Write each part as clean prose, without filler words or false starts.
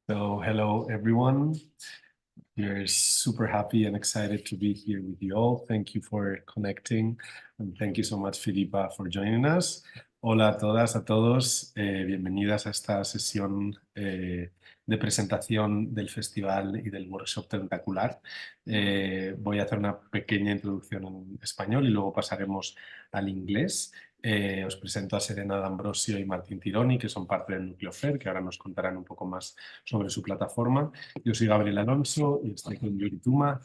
So hello, everyone. We're super happy and excited to be here with you all. Thank you for connecting, and thank you so much, Filipa, for joining us. Hola a todas, a todos. Bienvenidas a esta sesión de presentación del festival y del workshop Tentacular. Voy a hacer una pequeña introducción en español y luego pasaremos al inglés. Os presento a Serena D'Ambrosio y Martín Tironi, que son parte del Núcleo FER, que ahora nos contarán un poco más sobre su plataforma. Yo soy Gabriel Alonso y estoy con Yuri Tuma,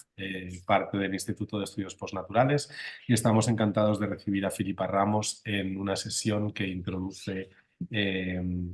parte del Instituto de Estudios Postnaturales, y estamos encantados de recibir a Filipa Ramos en una sesión que introduce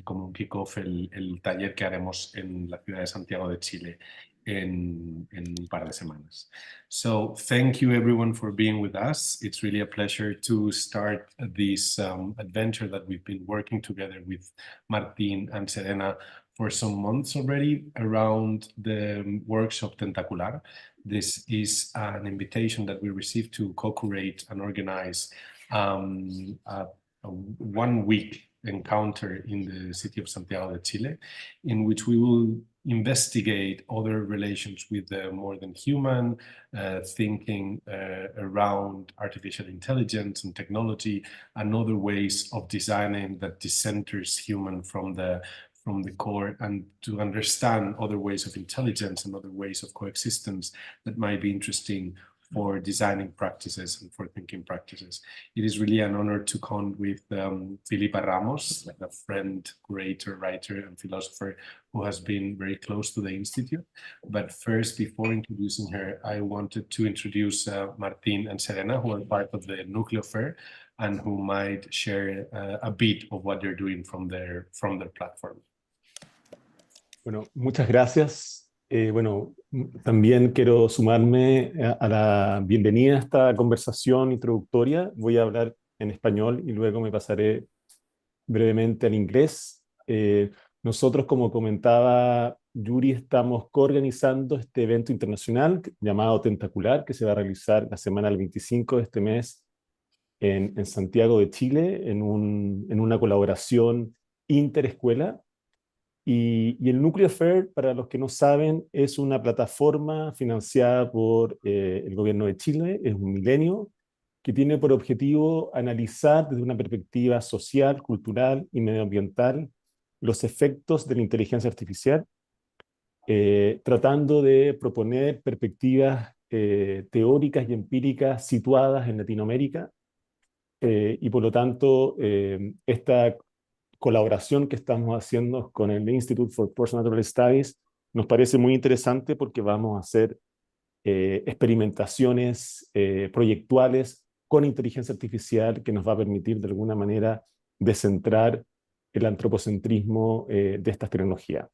como un kick-off el taller que haremos en la ciudad de Santiago de Chile en un par de semanas. So thank you everyone for being with us. It's really a pleasure to start this adventure that we've been working together with Martín and Serena for some months already around the workshop Tentacular. This is an invitation that we received to co-curate and organize a 1-week encounter in the city of Santiago de Chile, in which we will investigate other relations with the more than human, thinking around artificial intelligence and technology, and other ways of designing that decenters human from the core, and to understand other ways of intelligence and other ways of coexistence that might be interesting for designing practices and for thinking practices. It is really an honor to come with Filipa Ramos, a friend, curator, writer, and philosopher who has been very close to the Institute. But first, before introducing her, I wanted to introduce Martín and Serena, who are part of the Núcleo FER and who might share a bit of what they're doing from their platform. Bueno, muchas gracias. También quiero sumarme a la bienvenida a esta conversación introductoria. Voy a hablar en español y luego me pasaré brevemente al inglés. Nosotros, como comentaba Yuri, estamos coorganizando este evento internacional llamado Tentacular, que se va a realizar la semana del 25 de este mes en Santiago de Chile, en una colaboración interescuela. Y el Núcleo FER, para los que no saben, es una plataforma financiada por el gobierno de Chile, es un milenio, que tiene por objetivo analizar desde una perspectiva social, cultural y medioambiental los efectos de la inteligencia artificial, tratando de proponer perspectivas teóricas y empíricas situadas en Latinoamérica, y por lo tanto esta colaboración que estamos haciendo con el Institute for Postnatural Studies nos parece muy interesante porque vamos a hacer experimentaciones proyectuales con inteligencia artificial que nos va a permitir de alguna manera descentrar el antropocentrismo de estas tecnologías.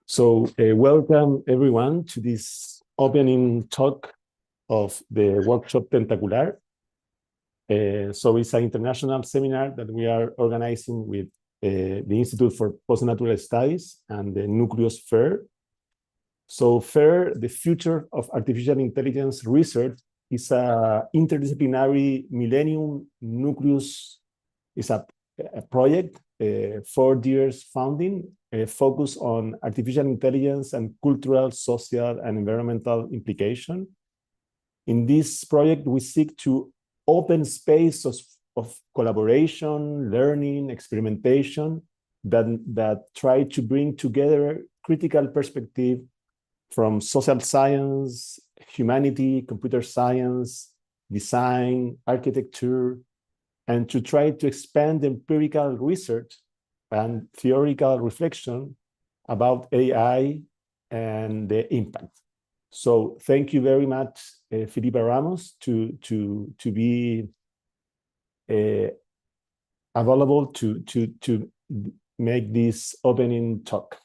So, welcome everyone to this opening talk of the workshop Tentacular. So it's an international seminar that we are organizing with the Institute for Postnatural Studies and the Nucleus FER. So FER, the Future of Artificial Intelligence Research, is a interdisciplinary Millennium Nucleus, is a project, 4 years founding, focused on artificial intelligence and cultural, social, and environmental implication. In this project, we seek to open space of collaboration, learning, experimentation that try to bring together critical perspective from social science, humanity, computer science, design, architecture, and to try to expand empirical research and theoretical reflection about AI and the impact. So thank you very much, Filipa Ramos, to be available to make this opening talk.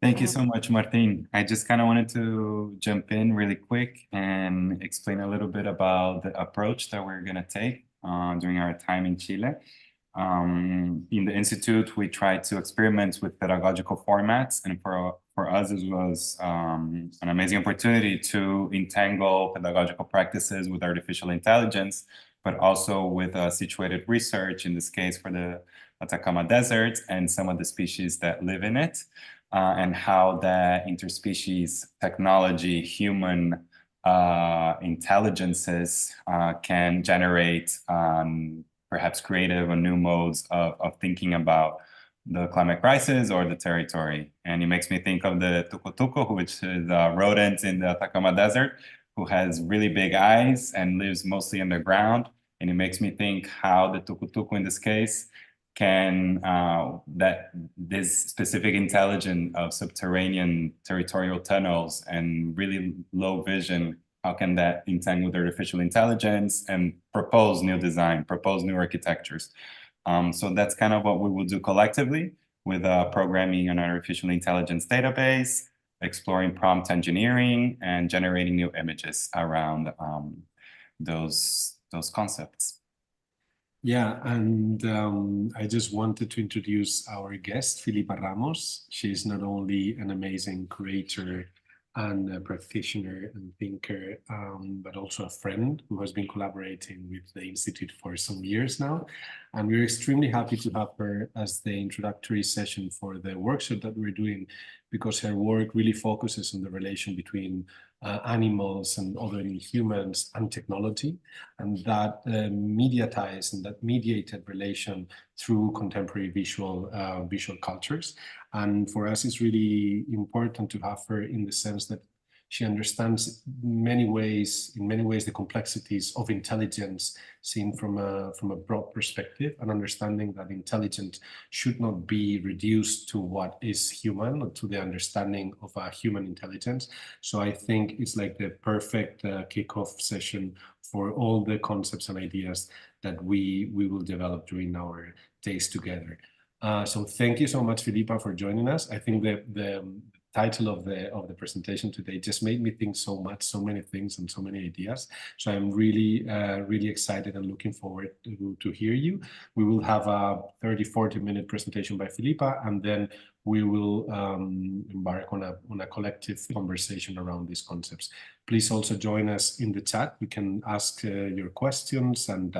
Thank you so much, Martin. I just kind of wanted to jump in really quick and explain a little bit about the approach that we're going to take during our time in Chile. In the Institute, we try to experiment with pedagogical formats, and for us, it was an amazing opportunity to entangle pedagogical practices with artificial intelligence, but also with situated research, in this case for the Atacama Desert and some of the species that live in it, and how the interspecies technology, human intelligences can generate perhaps creative and new modes of thinking about the climate crisis or the territory. And it makes me think of the tucutuco, which is a rodent in the Atacama Desert, who has really big eyes and lives mostly underground. And it makes me think how the tucutuco in this case can, that this specific intelligence of subterranean territorial tunnels and really low vision, how can that entangle with artificial intelligence and propose new design, propose new architectures? So that's kind of what we will do collectively with programming an artificial intelligence database, exploring prompt engineering, and generating new images around those concepts. Yeah, and I just wanted to introduce our guest, Filipa Ramos. She's not only an amazing creator and a practitioner and thinker, but also a friend who has been collaborating with the Institute for some years now. And we're extremely happy to have her as the introductory session for the workshop that we're doing, because her work really focuses on the relation between animals and other humans and technology, and that mediatized and that mediated relation through contemporary visual cultures. And for us, it's really important to have her in the sense that she understands in many ways the complexities of intelligence seen from a broad perspective, and understanding that intelligence should not be reduced to what is human or to the understanding of a human intelligence. So I think it's like the perfect kickoff session for all the concepts and ideas that we will develop during our days together. So thank you so much, Filipa, for joining us. I think the title of the presentation today just made me think so many things and so many ideas. So I'm really excited and looking forward to hear you. We will have a 30-40 minute presentation by Filipa, and then we will embark on a collective conversation around these concepts. Please also join us in the chat. You can ask your questions, and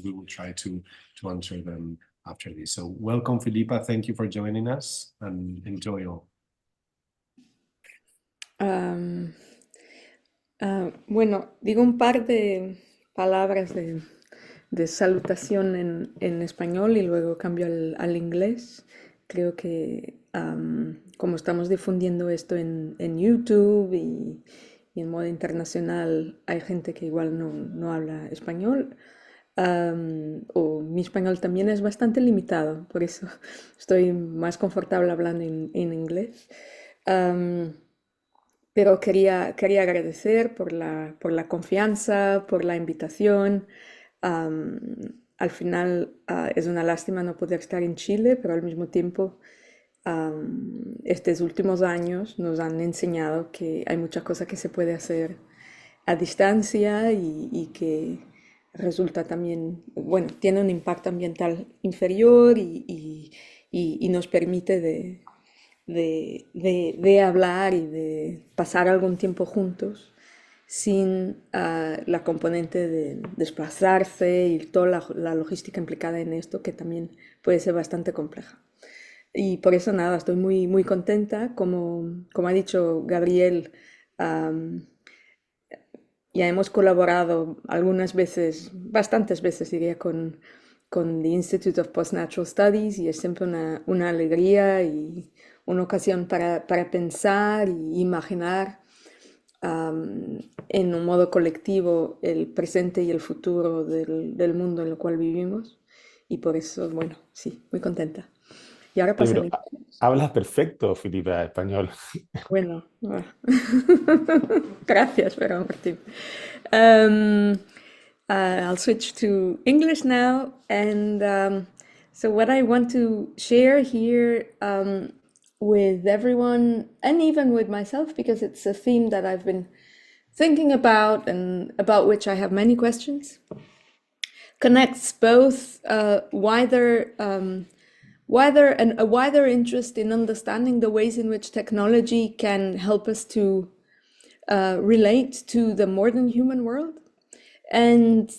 we will try to answer them after this. So welcome, Filipa. Thank you for joining us, and enjoy all. Bueno, digo un par de palabras de salutación en español y luego cambio al inglés. Creo que como estamos difundiendo esto en YouTube y en modo internacional, hay gente que igual no habla español. O mi español también es bastante limitado, por eso estoy más confortable hablando en inglés. Pero quería agradecer por la confianza, por la invitación. Al final es una lástima no poder estar en Chile, pero al mismo tiempo estos últimos años nos han enseñado que hay muchas cosas que se puede hacer a distancia y que resulta también, bueno, tiene un impacto ambiental inferior y nos permite de hablar y de pasar algún tiempo juntos sin la componente de desplazarse y toda la logística implicada en esto, que también puede ser bastante compleja. Y por eso nada, estoy muy contenta. Como ha dicho Gabriel, ya hemos colaborado algunas veces, bastantes veces diría, con the Institute of Post-Natural Studies, y es siempre una alegría y una ocasión para pensar y imaginar en un modo colectivo el presente y el futuro del mundo en el cual vivimos. Y por eso, bueno, sí, muy contenta. Y ahora paso al inglés. Hablas perfecto, Filipa, español. Bueno, gracias, pero Martín. I'll switch to English now, and so what I want to share here with everyone, and even with myself, because it's a theme that I've been thinking about and about which I have many questions, connects both a wider interest in understanding the ways in which technology can help us to relate to the modern human world, and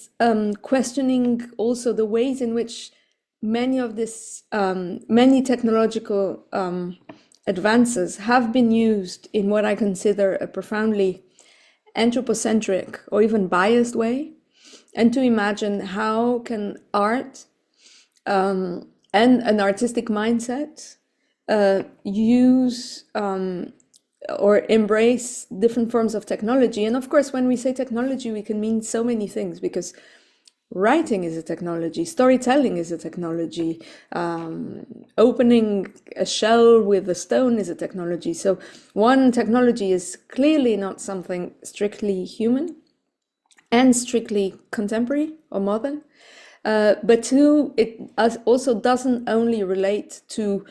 questioning also the ways in which many of this, many technological advances have been used in what I consider a profoundly anthropocentric or even biased way, and to imagine how can art and an artistic mindset use or embrace different forms of technology. And of course, when we say technology, we can mean so many things, because writing is a technology, storytelling is a technology, opening a shell with a stone is a technology. So one, technology is clearly not something strictly human and strictly contemporary or modern. But two, it also doesn't only relate to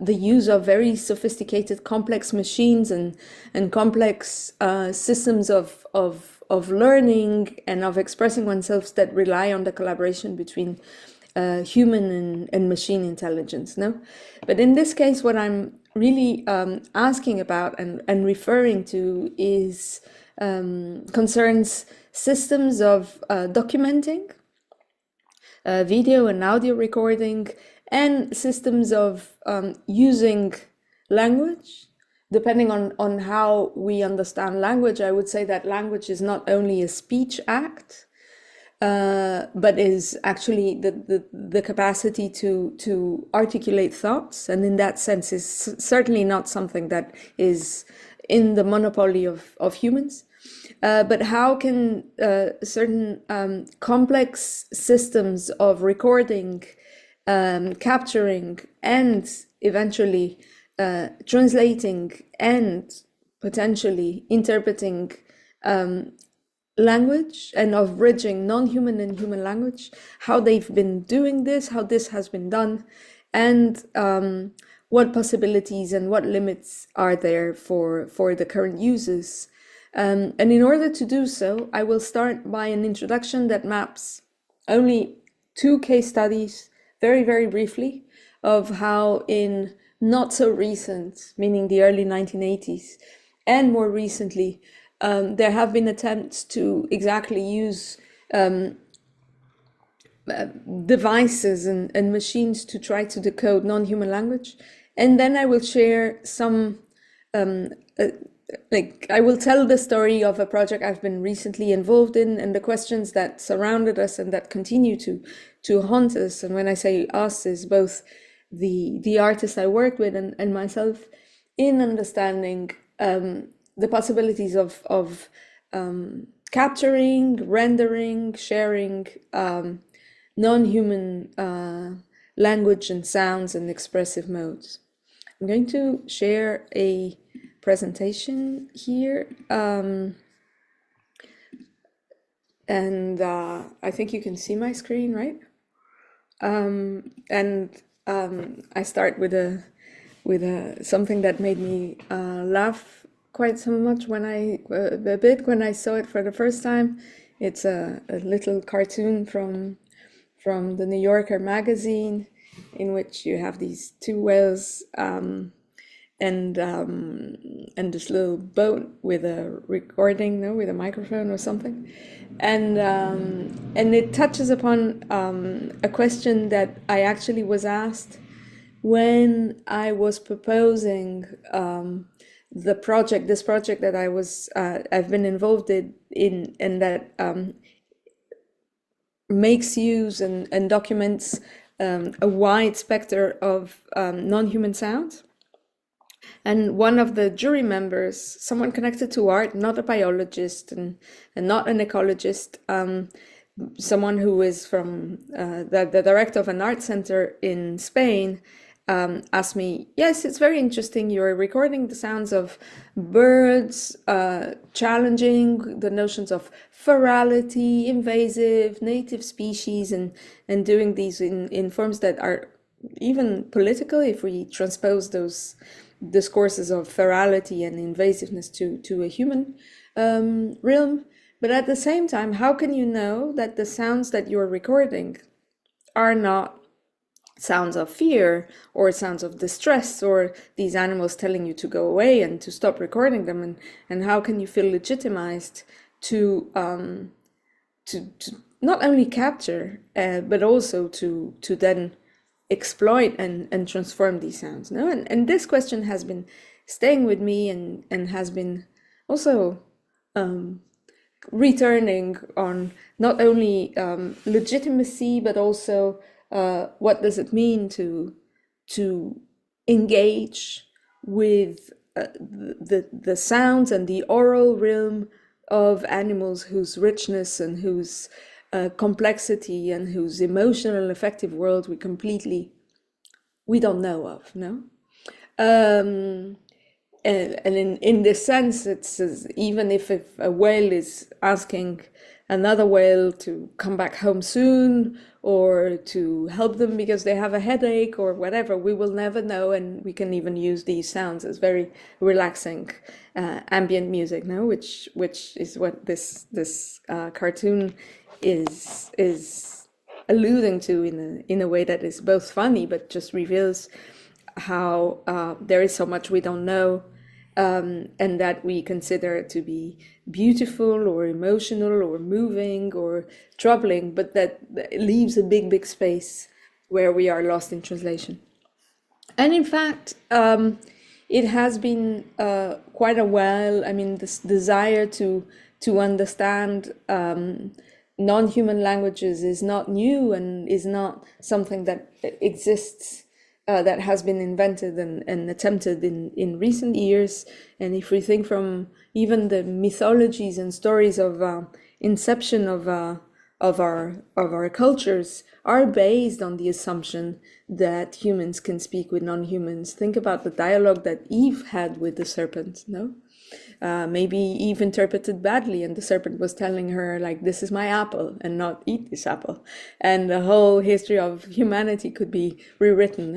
the use of very sophisticated, complex machines and complex systems of learning and of expressing oneself that rely on the collaboration between human and machine intelligence. No, but in this case, what I'm really asking about and referring to is concerns systems of documenting, video and audio recording, and systems of using language. Depending on how we understand language, I would say that language is not only a speech act, but is actually the capacity to articulate thoughts, and in that sense is certainly not something that is in the monopoly of humans. But how can certain complex systems of recording, capturing, and eventually translating and potentially interpreting language, and of bridging non-human and human language, how they've been doing this, how this has been done, and what possibilities and what limits are there for the current uses. And in order to do so, I will start by an introduction that maps only 2 case studies, very, very briefly, of how in not so recent, meaning the early 1980s, and more recently, there have been attempts to exactly use devices and machines to try to decode non-human language. And then I will share some I will tell the story of a project I've been recently involved in, and the questions that surrounded us and that continue to haunt us. And when I say us, is both the artists I work with and myself, in understanding the possibilities of capturing, rendering, sharing non-human language and sounds and expressive modes. I'm going to share a presentation here, and I think you can see my screen, right? I start with something that made me laugh quite so much when I saw it for the first time. It's a little cartoon from the New Yorker magazine, in which you have these 2 whales and this little boat with a recording, no, with a microphone or something, and it touches upon a question that I actually was asked when I was proposing this project that I've been involved in, and that makes use and documents a wide spectrum of non-human sounds. And one of the jury members, someone connected to art, not a biologist and not an ecologist, someone who is from the director of an art center in Spain, asked me, yes, it's very interesting, you're recording the sounds of birds, challenging the notions of ferality, invasive, native species, and doing these in forms that are even political, if we transpose those discourses of ferality and invasiveness to a human realm. But at the same time, how can you know that the sounds that you're recording are not sounds of fear or sounds of distress, or these animals telling you to go away and to stop recording them? And how can you feel legitimized to to not only capture, but also to then exploit and transform these sounds. No, and this question has been staying with me and has been also returning on not only legitimacy, but also what does it mean to engage with the sounds and the oral realm of animals whose richness and whose complexity and whose emotional and affective world we don't know of, no? And in this sense, it's even if a whale is asking another whale to come back home soon or to help them because they have a headache or whatever, we will never know, and we can even use these sounds as very relaxing ambient music, no? Which is what this cartoon is alluding to in a way that is both funny but just reveals how there is so much we don't know, and that we consider to be beautiful or emotional or moving or troubling, but that leaves a big space where we are lost in translation. And in fact, it has been quite a while. I mean, this desire to understand non-human languages is not new and is not something that exists, that has been invented and attempted in recent years. And if we think from even the mythologies and stories of inception of our cultures are based on the assumption that humans can speak with non-humans. Think about the dialogue that Eve had with the serpent, no? Maybe Eve interpreted badly, and the serpent was telling her, like, this is my apple and not eat this apple. And the whole history of humanity could be rewritten.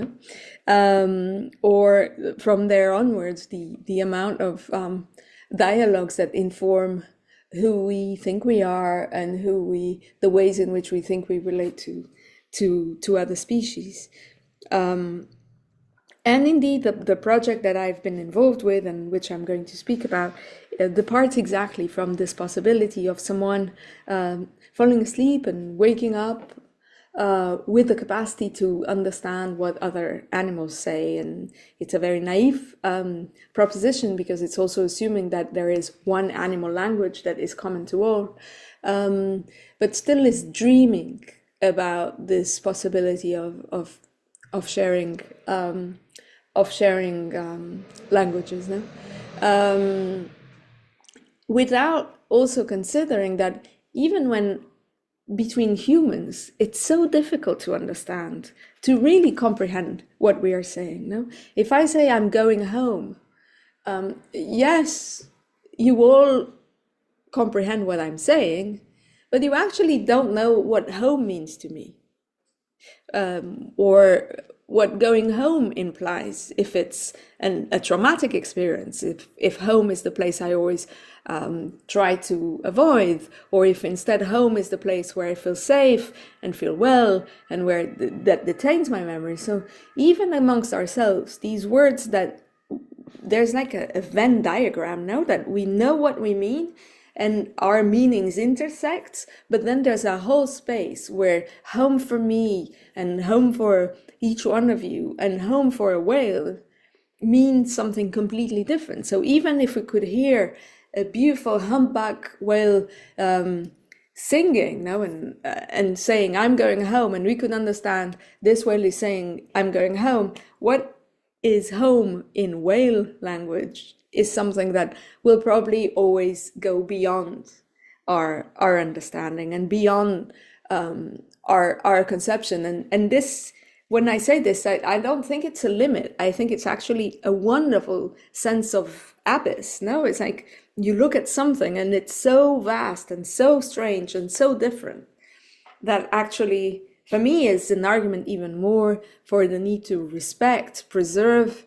No? Or from there onwards, the amount of dialogues that inform who we think we are and the ways in which we think we relate to other species. And indeed, the project that I've been involved with and which I'm going to speak about departs exactly from this possibility of someone falling asleep and waking up with the capacity to understand what other animals say. And it's a very naive proposition, because it's also assuming that there is one animal language that is common to all, but still is dreaming about this possibility of sharing languages, no? Without also considering that even when between humans, it's so difficult to understand, to really comprehend what we are saying, no? If I say I'm going home, yes, you all comprehend what I'm saying, but you actually don't know what home means to me, or what going home implies, if it's a traumatic experience, if home is the place I always try to avoid, or if instead home is the place where I feel safe and feel well and where that detains my memory. So even amongst ourselves, these words that there's like a Venn diagram, no? That we know what we mean and our meanings intersect, but then there's a whole space where home for me and home for each one of you and home for a whale means something completely different. So even if we could hear a beautiful humpback whale singing, no, and saying I'm going home, and we could understand this whale is saying I'm going home, what is home in whale language is something that will probably always go beyond our understanding and beyond our conception. And this, when I say this, I don't think it's a limit. I think it's actually a wonderful sense of abyss. No, it's like you look at something and it's so vast and so strange and so different that actually, for me, is an argument even more for the need to respect, preserve,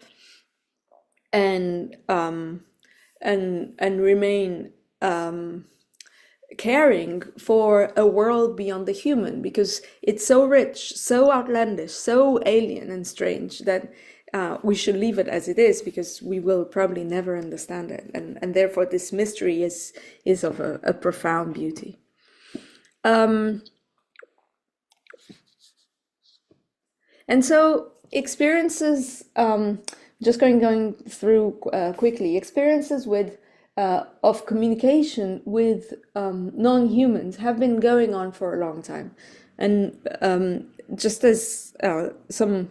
and remain caring for a world beyond the human, because it's so rich, so outlandish, so alien and strange that we should leave it as it is, because we will probably never understand it, and therefore this mystery is of a profound beauty. And so experiences, just going through quickly, experiences with of communication with non-humans have been going on for a long time, and just as some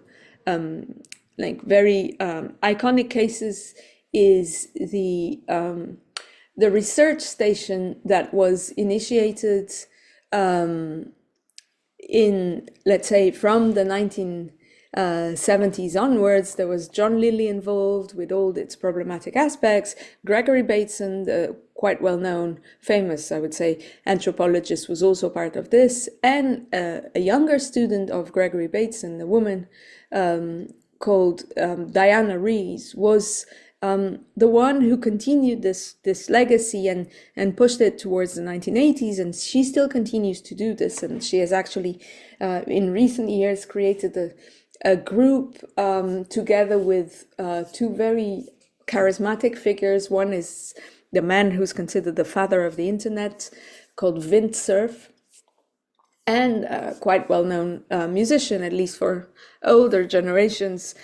like very iconic cases is the research station that was initiated in, let's say, from the 1970s onwards. There was John Lilly involved with all its problematic aspects. Gregory Bateson, the quite well-known, famous, I would say, anthropologist, was also part of this. And a younger student of Gregory Bateson, a woman called Diana Rees, was the one who continued this legacy and pushed it towards the 1980s, and she still continues to do this. And she has actually, in recent years, created a group together with two very charismatic figures. One is the man who's considered the father of the internet, called Vint Cerf, and a quite well-known musician, at least for older generations,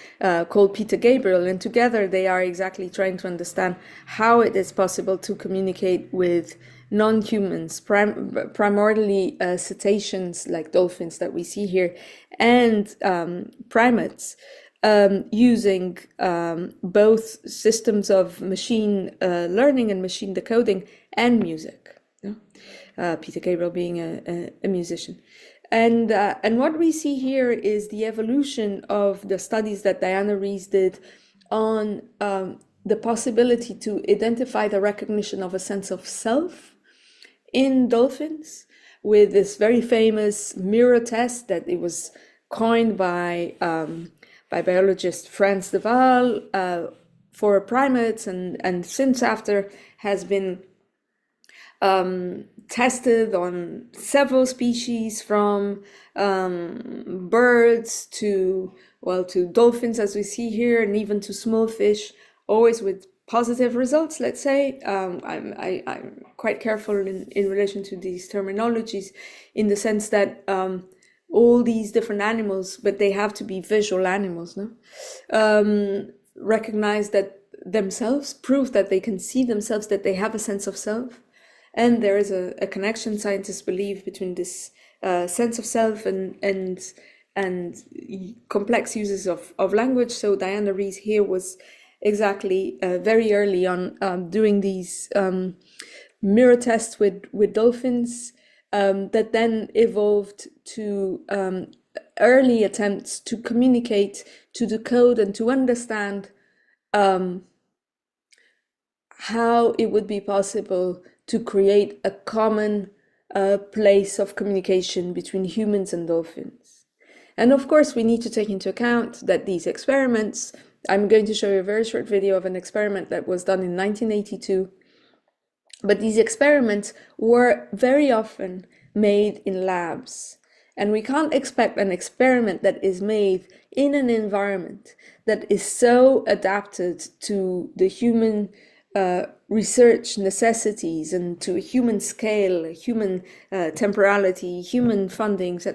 called Peter Gabriel. And together they are exactly trying to understand how it is possible to communicate with non-humans, primarily cetaceans like dolphins that we see here, and primates, using both systems of machine learning and machine decoding and music. Peter Gabriel being a musician. And what we see here is the evolution of the studies that Diana Rees did on the possibility to identify the recognition of a sense of self in dolphins, with this very famous mirror test that it was coined by biologist Frans de Waal for primates, and since after has been tested on several species, from birds to dolphins, as we see here, and even to small fish, always with positive results, let's say. I'm quite careful in relation to these terminologies, in the sense that all these different animals, but they have to be visual animals, no? Recognize that themselves, prove that they can see themselves, that they have a sense of self. And there is a connection, scientists believe, between this sense of self and complex uses of language. So Diana Rees here was exactly very early on doing these mirror tests with dolphins that then evolved to early attempts to communicate, to decode, and to understand how it would be possible to create a common place of communication between humans and dolphins. And of course, we need to take into account that these experiments, I'm going to show you a very short video of an experiment that was done in 1982, but these experiments were very often made in labs. And we can't expect an experiment that is made in an environment that is so adapted to the human research necessities and to a human scale, human temporality, human fundings,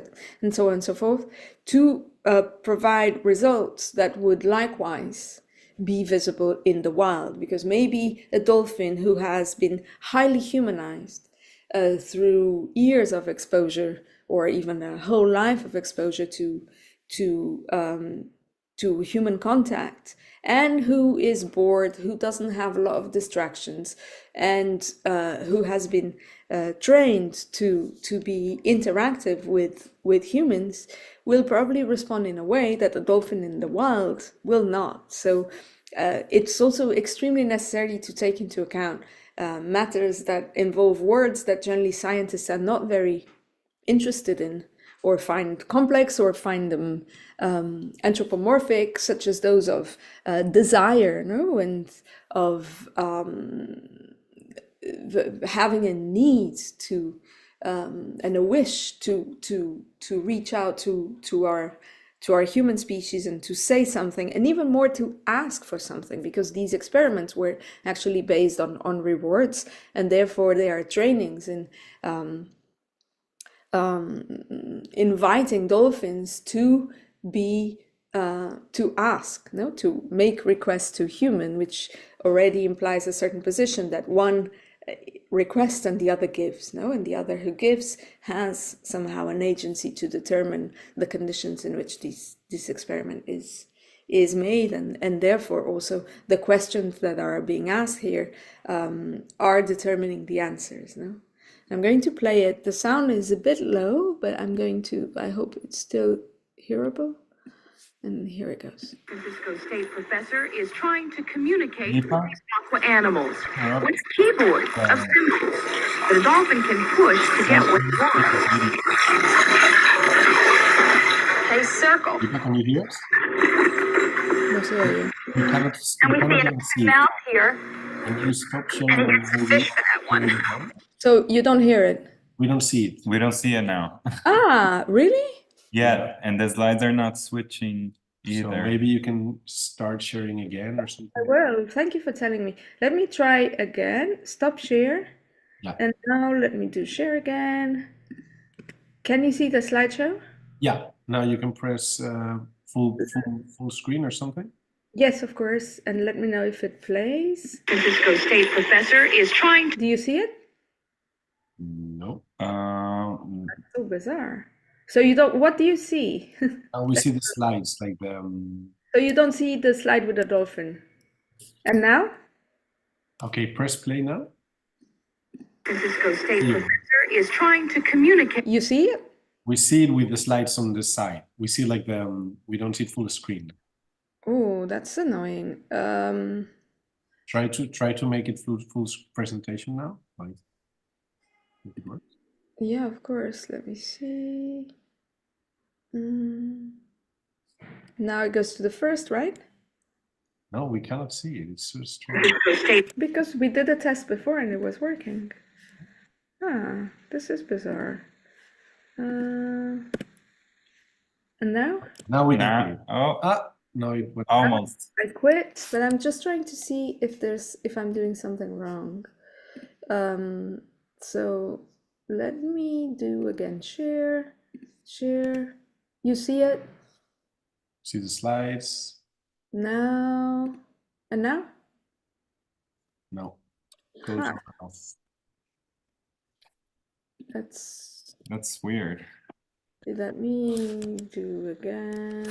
and so on and so forth, to provide results that would likewise be visible in the wild. Because maybe a dolphin who has been highly humanized through years of exposure, or even a whole life of exposure to human contact, and who is bored, who doesn't have a lot of distractions, and who has been trained to be interactive with humans, will probably respond in a way that a dolphin in the wild will not. So it's also extremely necessary to take into account matters that involve words that generally scientists are not very interested in, or find complex, or find them anthropomorphic, such as those of desire, no, and of having a need to and a wish to reach out to our human species and to say something, and even more to ask for something, because these experiments were actually based on rewards, and therefore they are trainings in inviting dolphins to be to ask, no, to make requests to human, which already implies a certain position that one requests and the other gives, no, and the other who gives has somehow an agency to determine the conditions in which this experiment is made, and therefore also the questions that are being asked here are determining the answers, no. I'm going to play it. The sound is a bit low, but I hope it's still hearable. And here it goes. Francisco State professor is trying to communicate with Filipa? these aqua animals Yeah. with a keyboard of symbols that a dolphin can push to get what it wants. They circle, Filipa, can you hear us? No se oye. We cannot, and we we cannot see even a see it. mouth here, Can you stop sharing and and it's a maybe fish for that one. hold it down? So you don't hear it? We don't see it. We don't see it now. Ah, really? Yeah, and the slides are not switching So either. maybe you can start sharing again or I something. will. Thank you for telling me. Let me try again. Stop share. Yeah. And now let me do share again. Can you see the slideshow? Yeah, now you can press full screen or something. Yes, of course. And let me know if it plays. Francisco State professor is trying to Do you see it? No. So bizarre. So you don't, what do you see? And we see the slides like the. So you don't see the slide with the dolphin. And now? Okay, press play now. Francisco State Yeah. professor is trying to communicate. You see it? We see it with the slides on the side. We see like the we don't see it full screen. Oh, that's annoying. Try to make it full presentation now. Like, if it works. Yeah, of course. Let me see. Now it goes to the first, right? No, we cannot see it. It's so strange. Francisco State Because we did a test before and it was working. Ah, this is bizarre. And now Now we Nah. can. Oh, No, it went. almost. I quit, but I'm just trying to see if I'm doing something wrong. So let me do again. Share. You see it See the slides. now, and now? No. Go Huh. to mouth. That's weird. Let me do again.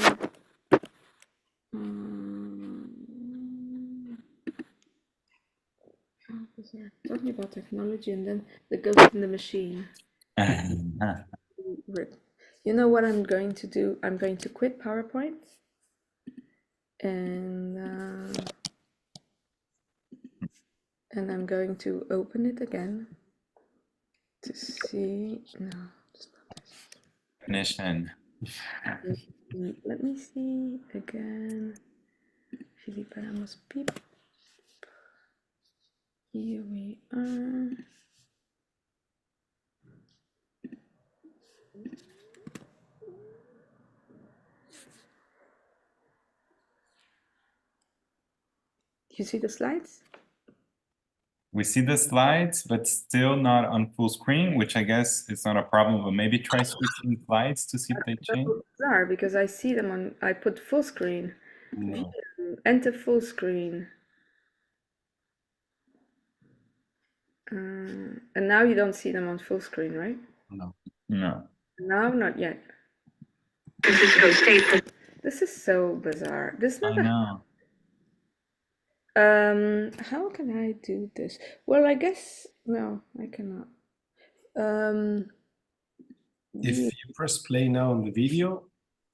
How bizarre. Talking about technology and then the ghost in the machine. Rip. You know what I'm going to do? I'm going to quit PowerPoint and I'm going to open it again to see. No, it's not this. Definition. Let me see again. Filipa Ramos, beep. Here we are. You see the slides? We see the slides, but still not on full screen, which I guess is not a problem, but maybe try switching slides to see if they change. So bizarre because I see them on, I put full screen, No. enter full screen. And now you don't see them on full screen, right? No. No. No, not yet. Francisco State This is so bizarre. This I never. know. How can I do this? Well, I guess no, I cannot. If you press play now on the video,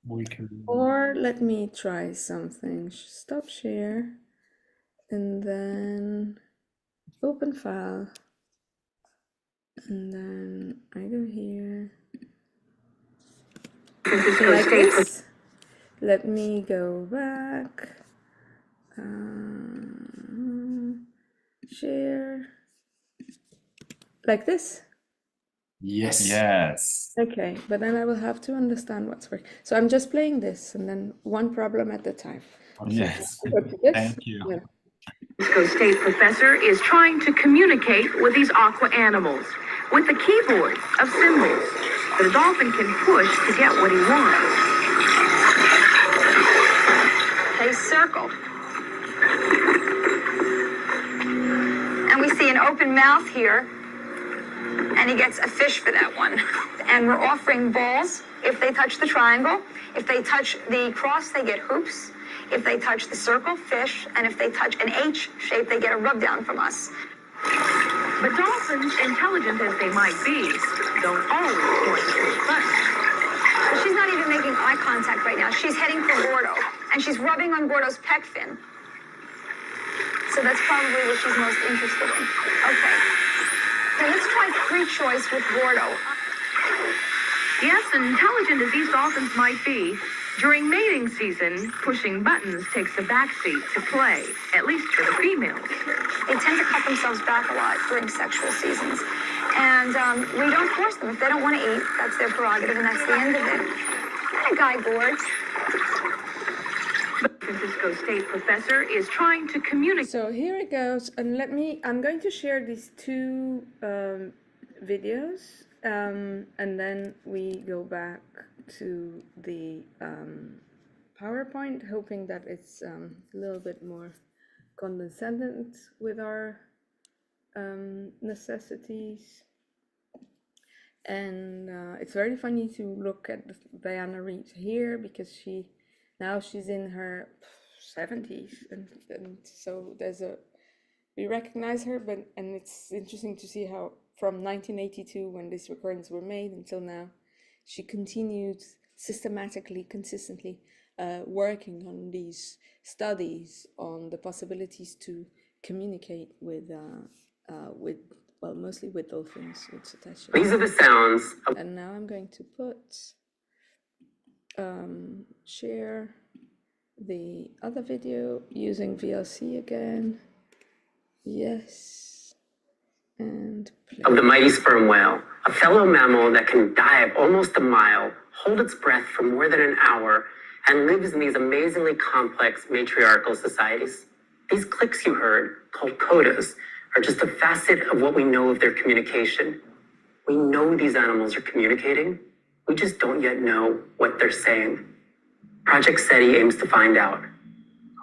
we can. Or let me try something. Stop share, and then open file, and then I go here. Francisco Like State this. Let me go back. Share. Like this. Yes. Yes. Okay, but then I will have to understand what's working. So I'm just playing this, and then one problem at a time. Yes. Go to this. Thank you. Yeah. Francisco State professor is trying to communicate with these aqua animals with a keyboard of symbols The dolphin can push to get what he wants. They circle. And we see an open mouth here, and he gets a fish for that one. And we're offering balls if they touch the triangle. If they touch the cross, they get hoops. If they touch the circle, fish. And if they touch an H shape, they get a rub down from us. But dolphins, intelligent as they might be, don't always want to push buttons. But she's not even making eye contact right now. She's heading for Gordo, and she's rubbing on Gordo's pec fin. So that's probably what she's most interested in. Okay. So let's try free choice with Gordo. Yes, intelligent as these dolphins might be, during mating season, pushing buttons takes a backseat to play, at least for the females. They tend to cut themselves back a lot during sexual seasons. And we don't force them. If they don't want to eat, that's their prerogative, and that's the end of it. Hi, Guy Gords. Francisco State professor is trying to communicate. So here it goes, and I'm going to share these two videos, and then we go back to the PowerPoint, hoping that it's a little bit more condescendent with our necessities. And it's very funny to look at Diana Reed here, because she's in her 70s, and so we recognize her, and it's interesting to see how from 1982, when these recordings were made, until now, she continued systematically, consistently working on these studies on the possibilities to communicate with well, mostly with dolphins, with cetaceans. These are the sounds. And now I'm going to put share the other video using VLC again. Yes. And play. Of the mighty sperm whale, a fellow mammal that can dive almost a mile, hold its breath for more than an hour, and lives in these amazingly complex matriarchal societies. These clicks you heard, called codas, are just a facet of what we know of their communication. We know these animals are communicating. We just don't yet know what they're saying. Project SETI aims to find out.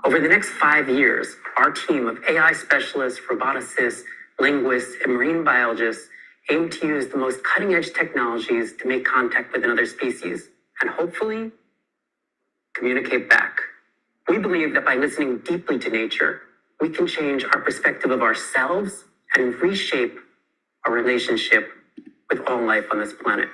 Over the next 5 years, our team of AI specialists, roboticists, linguists, and marine biologists aim to use the most cutting-edge technologies to make contact with another species, and hopefully, communicate back. We believe that by listening deeply to nature, we can change our perspective of ourselves and reshape our relationship with all life on this planet.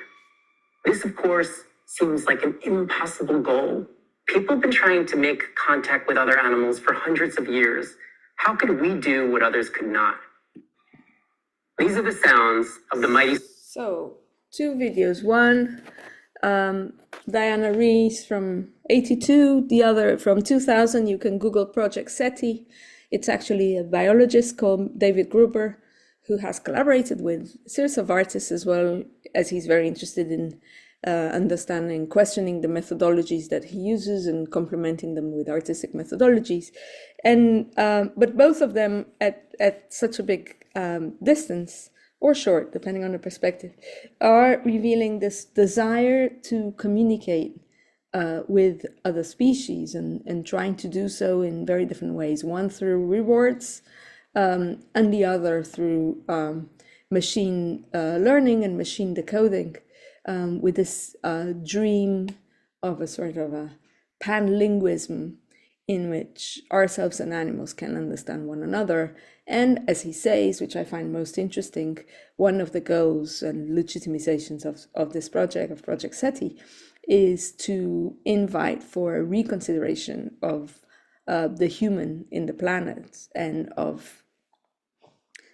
This, of course, seems like an impossible goal. People have been trying to make contact with other animals for hundreds of years. How could we do what others could not? These are the sounds of the mighty... So, two videos. One, Diana Rees from 82, the other from 2000. You can Google Project SETI. It's actually a biologist called David Gruber, who has collaborated with a series of artists, as well as he's very interested in understanding, questioning the methodologies that he uses and complementing them with artistic methodologies. And but both of them at such a big distance, or short, depending on the perspective, are revealing this desire to communicate with other species, and trying to do so in very different ways. One through rewards, and the other through machine learning and machine decoding, with this dream of a sort of a panlinguism in which ourselves and animals can understand one another. And as he says, which I find most interesting, one of the goals and legitimizations of this project, of Project SETI, is to invite for a reconsideration of the human in the planet, and of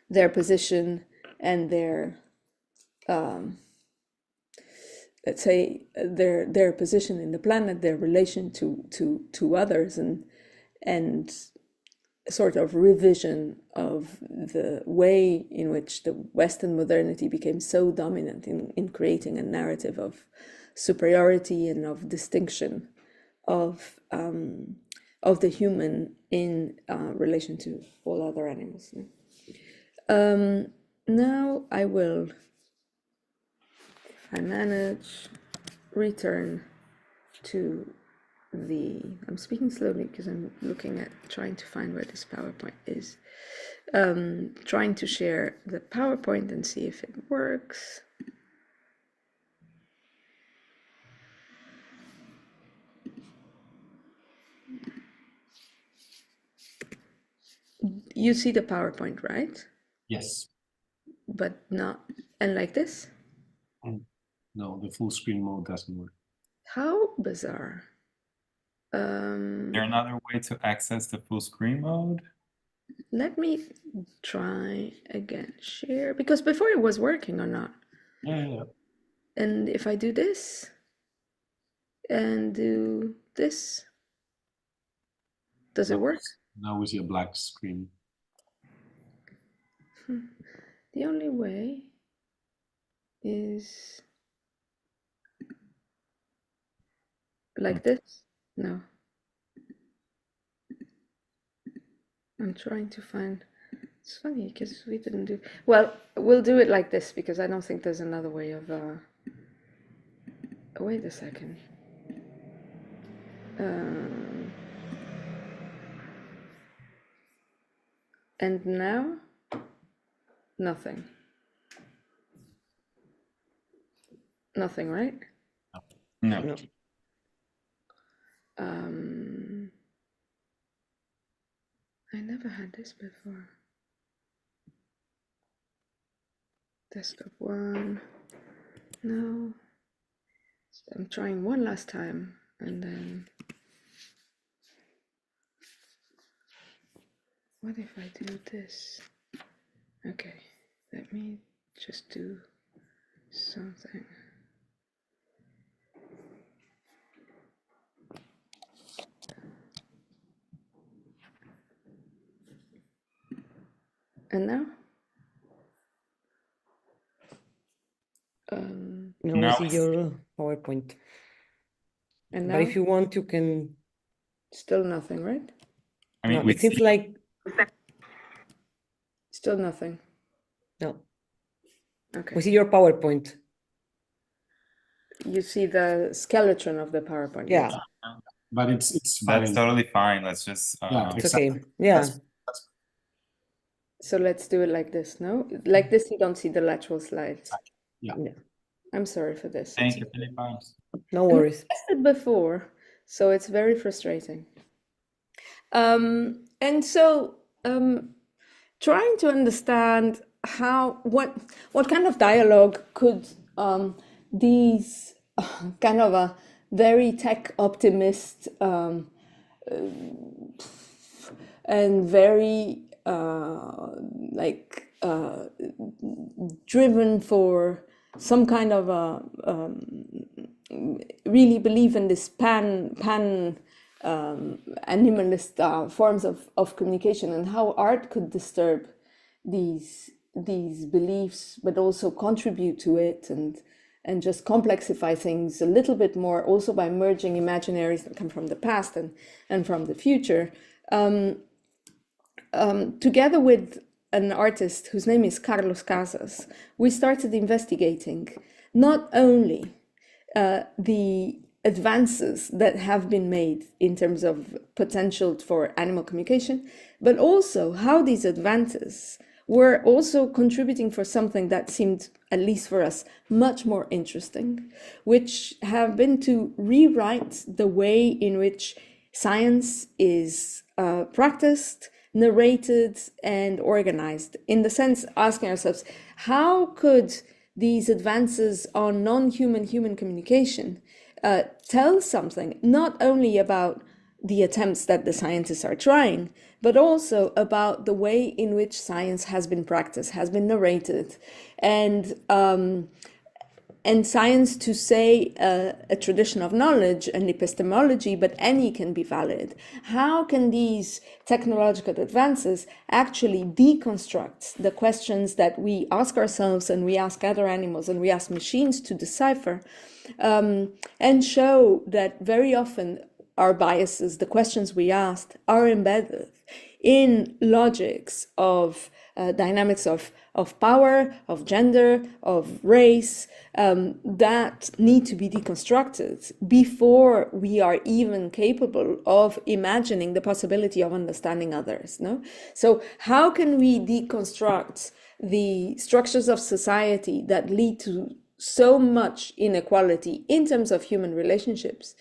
their position and their let's say their position in the planet, their relation to others, and sort of revision of the way in which the Western modernity became so dominant in creating a narrative of superiority and of distinction of the human in relation to all other animals. Now I will, if if I manage, return to the, I'm speaking slowly because I'm looking at trying to find where this PowerPoint is. Trying to share the PowerPoint and see if it works. You see the PowerPoint, right? Yes. But not, and like this? No, the full screen mode doesn't work. How bizarre. Is there another way to access the full screen mode? Let me try again, share, because before it was working or not. Yeah. And if I do this and do this, does it work? Now we see a black screen. The only way is like this? No. I'm trying to find, it's funny because we didn't do, well, we'll do it like this because I don't think there's another way of, wait a second. And now, nothing. Nothing, right? No. No. I never had this before. Desktop 1, no. So I'm trying one last time and then, what if I do this? Okay, let me just do something. And now? Now Now we see your PowerPoint. And now? But if you want, you can. Still nothing, right? I mean, No, we it seems see- like Still nothing. no. Okay. We see your PowerPoint. You see the skeleton of the PowerPoint. Yeah, But it's fine. that's totally fine. Let's just Yeah, it's exactly. okay. Yeah, So let's do it like this, no? Like this, you don't see the lateral slides. Yeah. yeah. I'm sorry for this. thank you, Filipa. No worries. Tested before, so it's very frustrating. And so trying to understand what kind of dialogue could these kind of a very tech optimist and very driven for some kind of a really believe in this pan animalist forms of communication, and how art could disturb these beliefs, but also contribute to it and just complexify things a little bit more, also by merging imaginaries that come from the past and from the future. Together with an artist whose name is Carlos Casas, we started investigating not only the advances that have been made in terms of potential for animal communication, but also how these advances were also contributing for something that seemed, at least for us, much more interesting, which have been to rewrite the way in which science is practiced, narrated, and organized. In the sense, asking ourselves, how could these advances on non-human human communication tell something not only about the attempts that the scientists are trying, but also about the way in which science has been practiced, has been narrated, and science, to say a tradition of knowledge and epistemology, but any can be valid. How can these technological advances actually deconstruct the questions that we ask ourselves and we ask other animals and we ask machines to decipher, and show that very often our biases, the questions we asked, are embedded in logics of dynamics of power, of gender, of race, that need to be deconstructed before we are even capable of imagining the possibility of understanding others. No? So how can we deconstruct the structures of society that lead to so much inequality in terms of human relationships,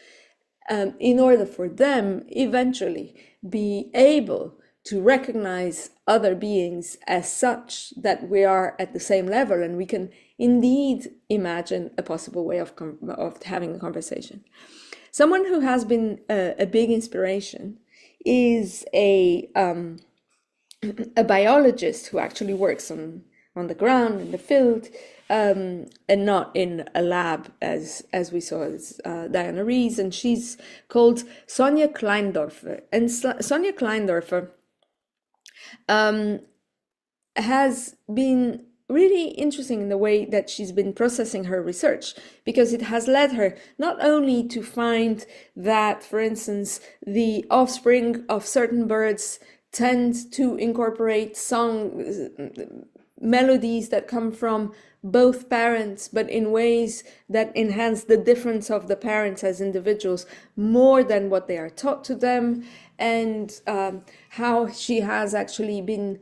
in order for them eventually be able to recognize other beings as such that we are at the same level and we can indeed imagine a possible way of having a conversation. Someone who has been a big inspiration is a biologist who actually works on the ground, in the field, and not in a lab as we saw as Diana Rees, and she's called Sonja Kleindorfer. And Sonja Kleindorfer has been really interesting in the way that she's been processing her research, because it has led her not only to find that, for instance, the offspring of certain birds tend to incorporate melodies that come from both parents, but in ways that enhance the difference of the parents as individuals more than what they are taught to them, and how she has actually been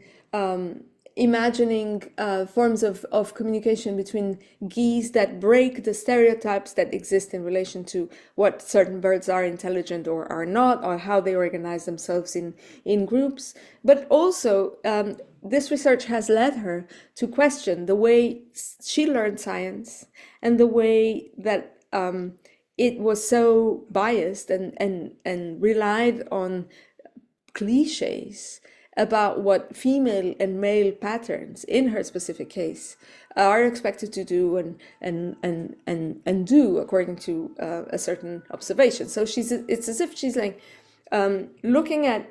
imagining forms of communication between geese that break the stereotypes that exist in relation to what certain birds are intelligent or are not, or how they organize themselves in groups. But also, this research has led her to question the way she learned science and the way that it was so biased and relied on cliches about what female and male patterns in her specific case are expected to do and do according to a certain observation. So it's as if she's like looking at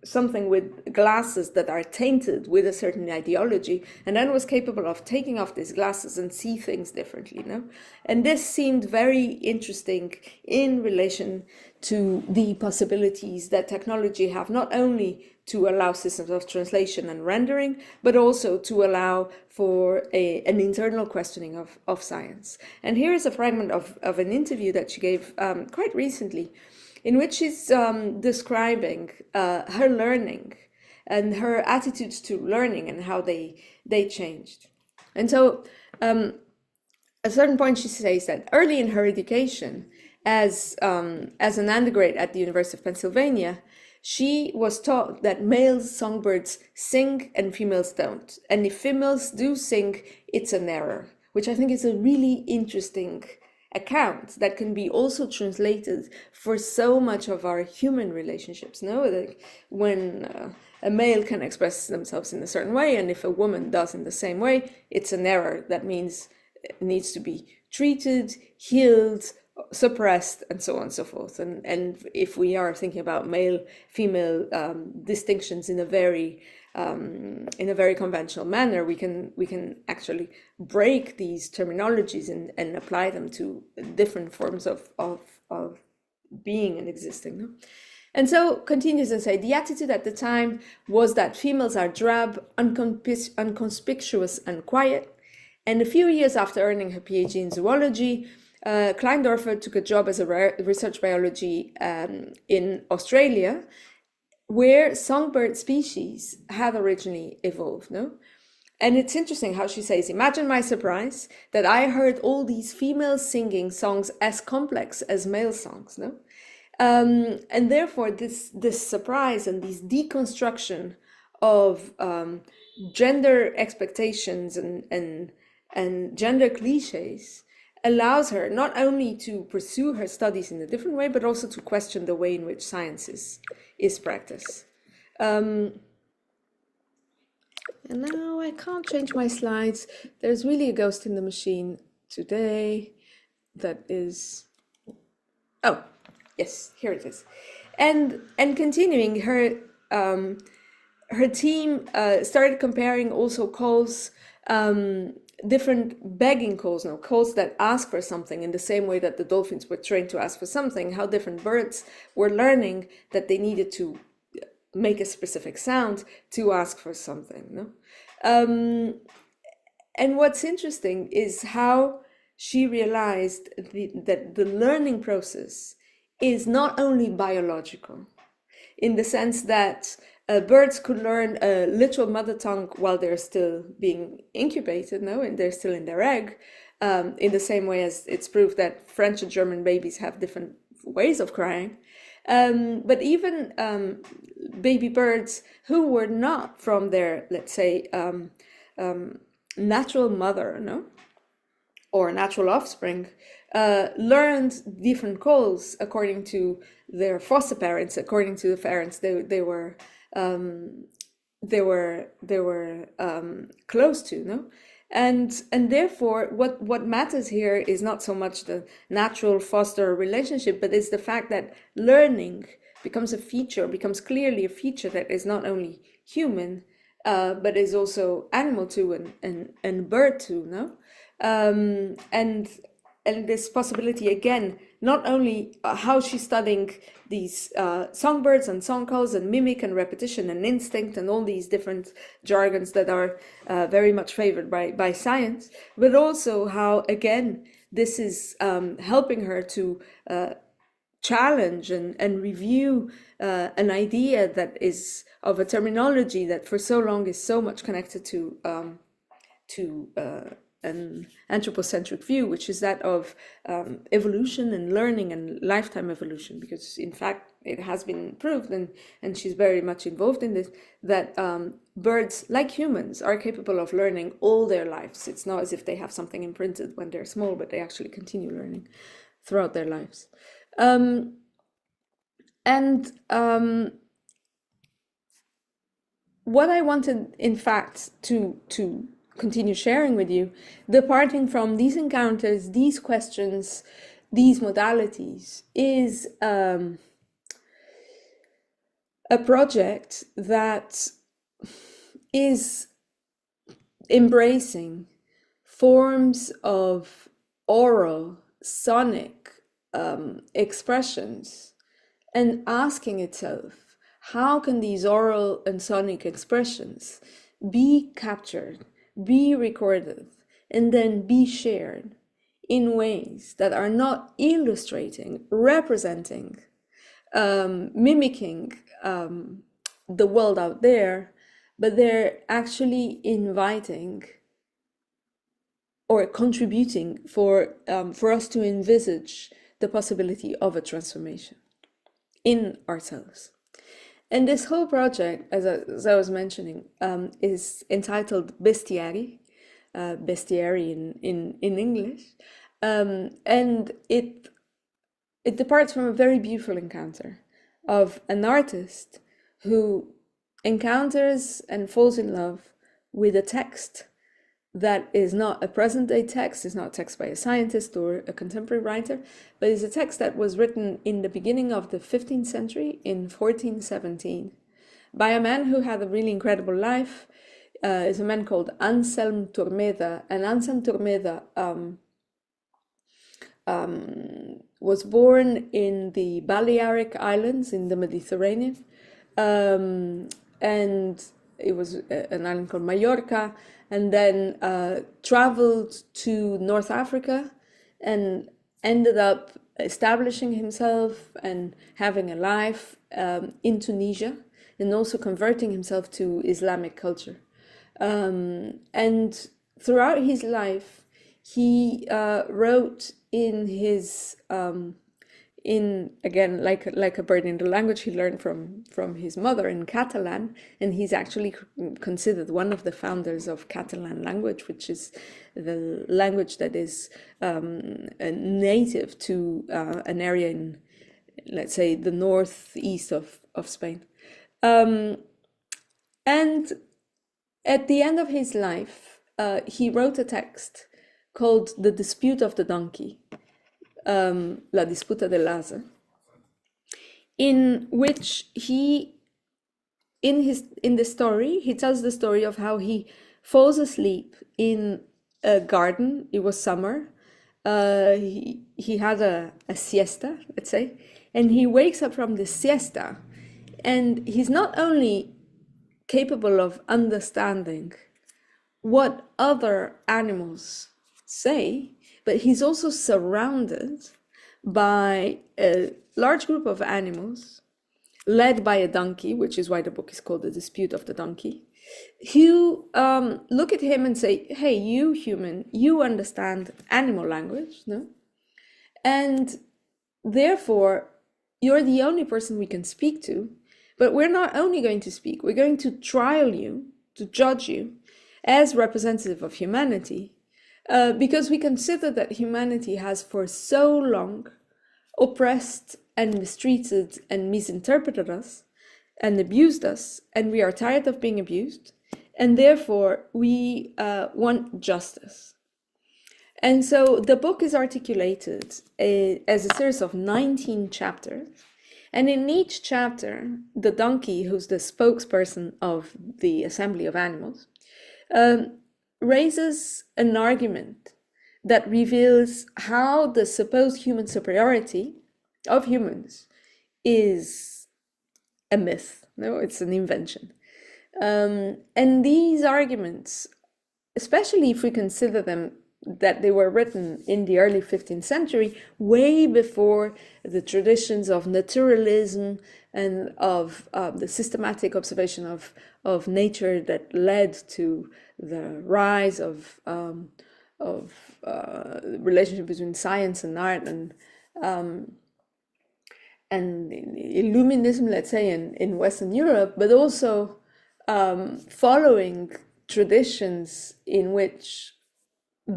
something with glasses that are tainted with a certain ideology, and then was capable of taking off these glasses and see things differently. No? And this seemed very interesting in relation to the possibilities that technology have, not only to allow systems of translation and rendering, but also to allow for an internal questioning of science. And here is a fragment of an interview that she gave quite recently, in which she's describing her learning and her attitudes to learning and how they changed. And so at a certain point she says that early in her education as an undergrad at the University of Pennsylvania, she was taught that male songbirds sing and females don't. And if females do sing, it's an error, which I think is a really interesting account that can be also translated for so much of our human relationships. No, like when a male can express themselves in a certain way, and if a woman does in the same way, it's an error. That means it needs to be treated, healed, suppressed, and so on and so forth. And if we are thinking about male-female distinctions in a very conventional manner, we can actually break these terminologies and apply them to different forms of being and existing. No? And so continues and say, the attitude at the time was that females are drab, unconspicuous, and quiet. And a few years after earning her PhD in zoology, Kleindorfer took a job as a research biology in Australia, where songbird species had originally evolved. No? And it's interesting how she says, imagine my surprise that I heard all these females singing songs as complex as male songs. No? And therefore this surprise and this deconstruction of gender expectations and gender cliches allows her not only to pursue her studies in a different way, but also to question the way in which science is practiced. And now I can't change my slides. There's really a ghost in the machine today that is, oh, yes, here it is. And continuing, her team started comparing also calls, different begging calls, calls that ask for something in the same way that the dolphins were trained to ask for something, how different birds were learning that they needed to make a specific sound to ask for something. No? And what's interesting is how she realized that the learning process is not only biological, in the sense that birds could learn a literal mother tongue while they're still being incubated, no, and they're still in their egg, in the same way as it's proved that French and German babies have different ways of crying. But even baby birds who were not from their, let's say, natural mother, no, or natural offspring, learned different calls according to their foster parents, according to the parents they were close to, no, and therefore what matters here is not so much the natural foster relationship, but it's the fact that learning becomes a feature, becomes clearly a feature that is not only human, but is also animal too, and bird too, no. And this possibility, again, not only how she's studying these songbirds and song calls and mimic and repetition and instinct and all these different jargons that are very much favored by science, but also how, again, this is helping her to challenge and review an idea that is of a terminology that for so long is so much connected to an anthropocentric view, which is that of evolution and learning and lifetime evolution, because in fact it has been proved, and she's very much involved in this, that birds, like humans, are capable of learning all their lives. It's not as if they have something imprinted when they're small, but they actually continue learning throughout their lives. What I wanted, in fact, to continue sharing with you, departing from these encounters, these questions, these modalities, is a project that is embracing forms of oral, sonic expressions, and asking itself, how can these oral and sonic expressions be captured, be recorded, and then be shared in ways that are not illustrating, representing, mimicking the world out there, but they're actually inviting or contributing for us to envisage the possibility of a transformation in ourselves. And this whole project, as I was mentioning, is entitled Bestiary, bestiary in English, and it departs from a very beautiful encounter of an artist who encounters and falls in love with a text that is not a present-day text, is not a text by a scientist or a contemporary writer, but is a text that was written in the beginning of the 15th century, in 1417, by a man who had a really incredible life. Is a man called Anselm Turmeda, and Anselm Turmeda was born in the Balearic Islands in the Mediterranean, and it was an island called Mallorca, and then traveled to North Africa and ended up establishing himself and having a life in Tunisia, and also converting himself to Islamic culture. And throughout his life, he wrote in his again, like a bird, in the language he learned from his mother, in Catalan, and he's actually considered one of the founders of Catalan language, which is the language that is native to an area in, let's say, the northeast of Spain. And at the end of his life, he wrote a text called The Dispute of the Donkey, La Disputa del Ase, in which he, in the story, he tells the story of how he falls asleep in a garden. It was summer. He had a siesta, let's say, and he wakes up from the siesta And he's not only capable of understanding what other animals say, but he's also surrounded by a large group of animals led by a donkey, which is why the book is called The Dispute of the Donkey, who look at him and say, hey, you human, you understand animal language, no? And therefore, you're the only person we can speak to, but we're not only going to speak, we're going to trial you, to judge you as representative of humanity, because we consider that humanity has for so long oppressed and mistreated and misinterpreted us and abused us, and we are tired of being abused, and therefore we want justice. And so the book is articulated as a series of 19 chapters, and in each chapter, the donkey, who's the spokesperson of the assembly of animals, raises an argument that reveals how the supposed human superiority of humans is a myth. No, it's an invention. And these arguments, especially if we consider them that they were written in the early 15th century, way before the traditions of naturalism and of the systematic observation of nature that led to the rise of relationship between science and art and Illuminism, let's say, in Western Europe, but also following traditions in which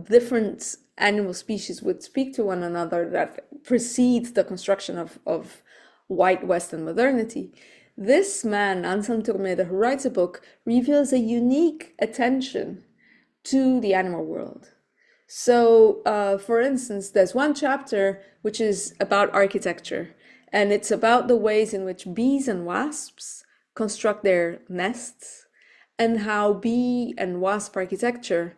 different animal species would speak to one another that precedes the construction of white Western modernity. This man, Anselm Turmeda, who writes a book, reveals a unique attention to the animal world. So, for instance, there's one chapter which is about architecture, and it's about the ways in which bees and wasps construct their nests, and how bee and wasp architecture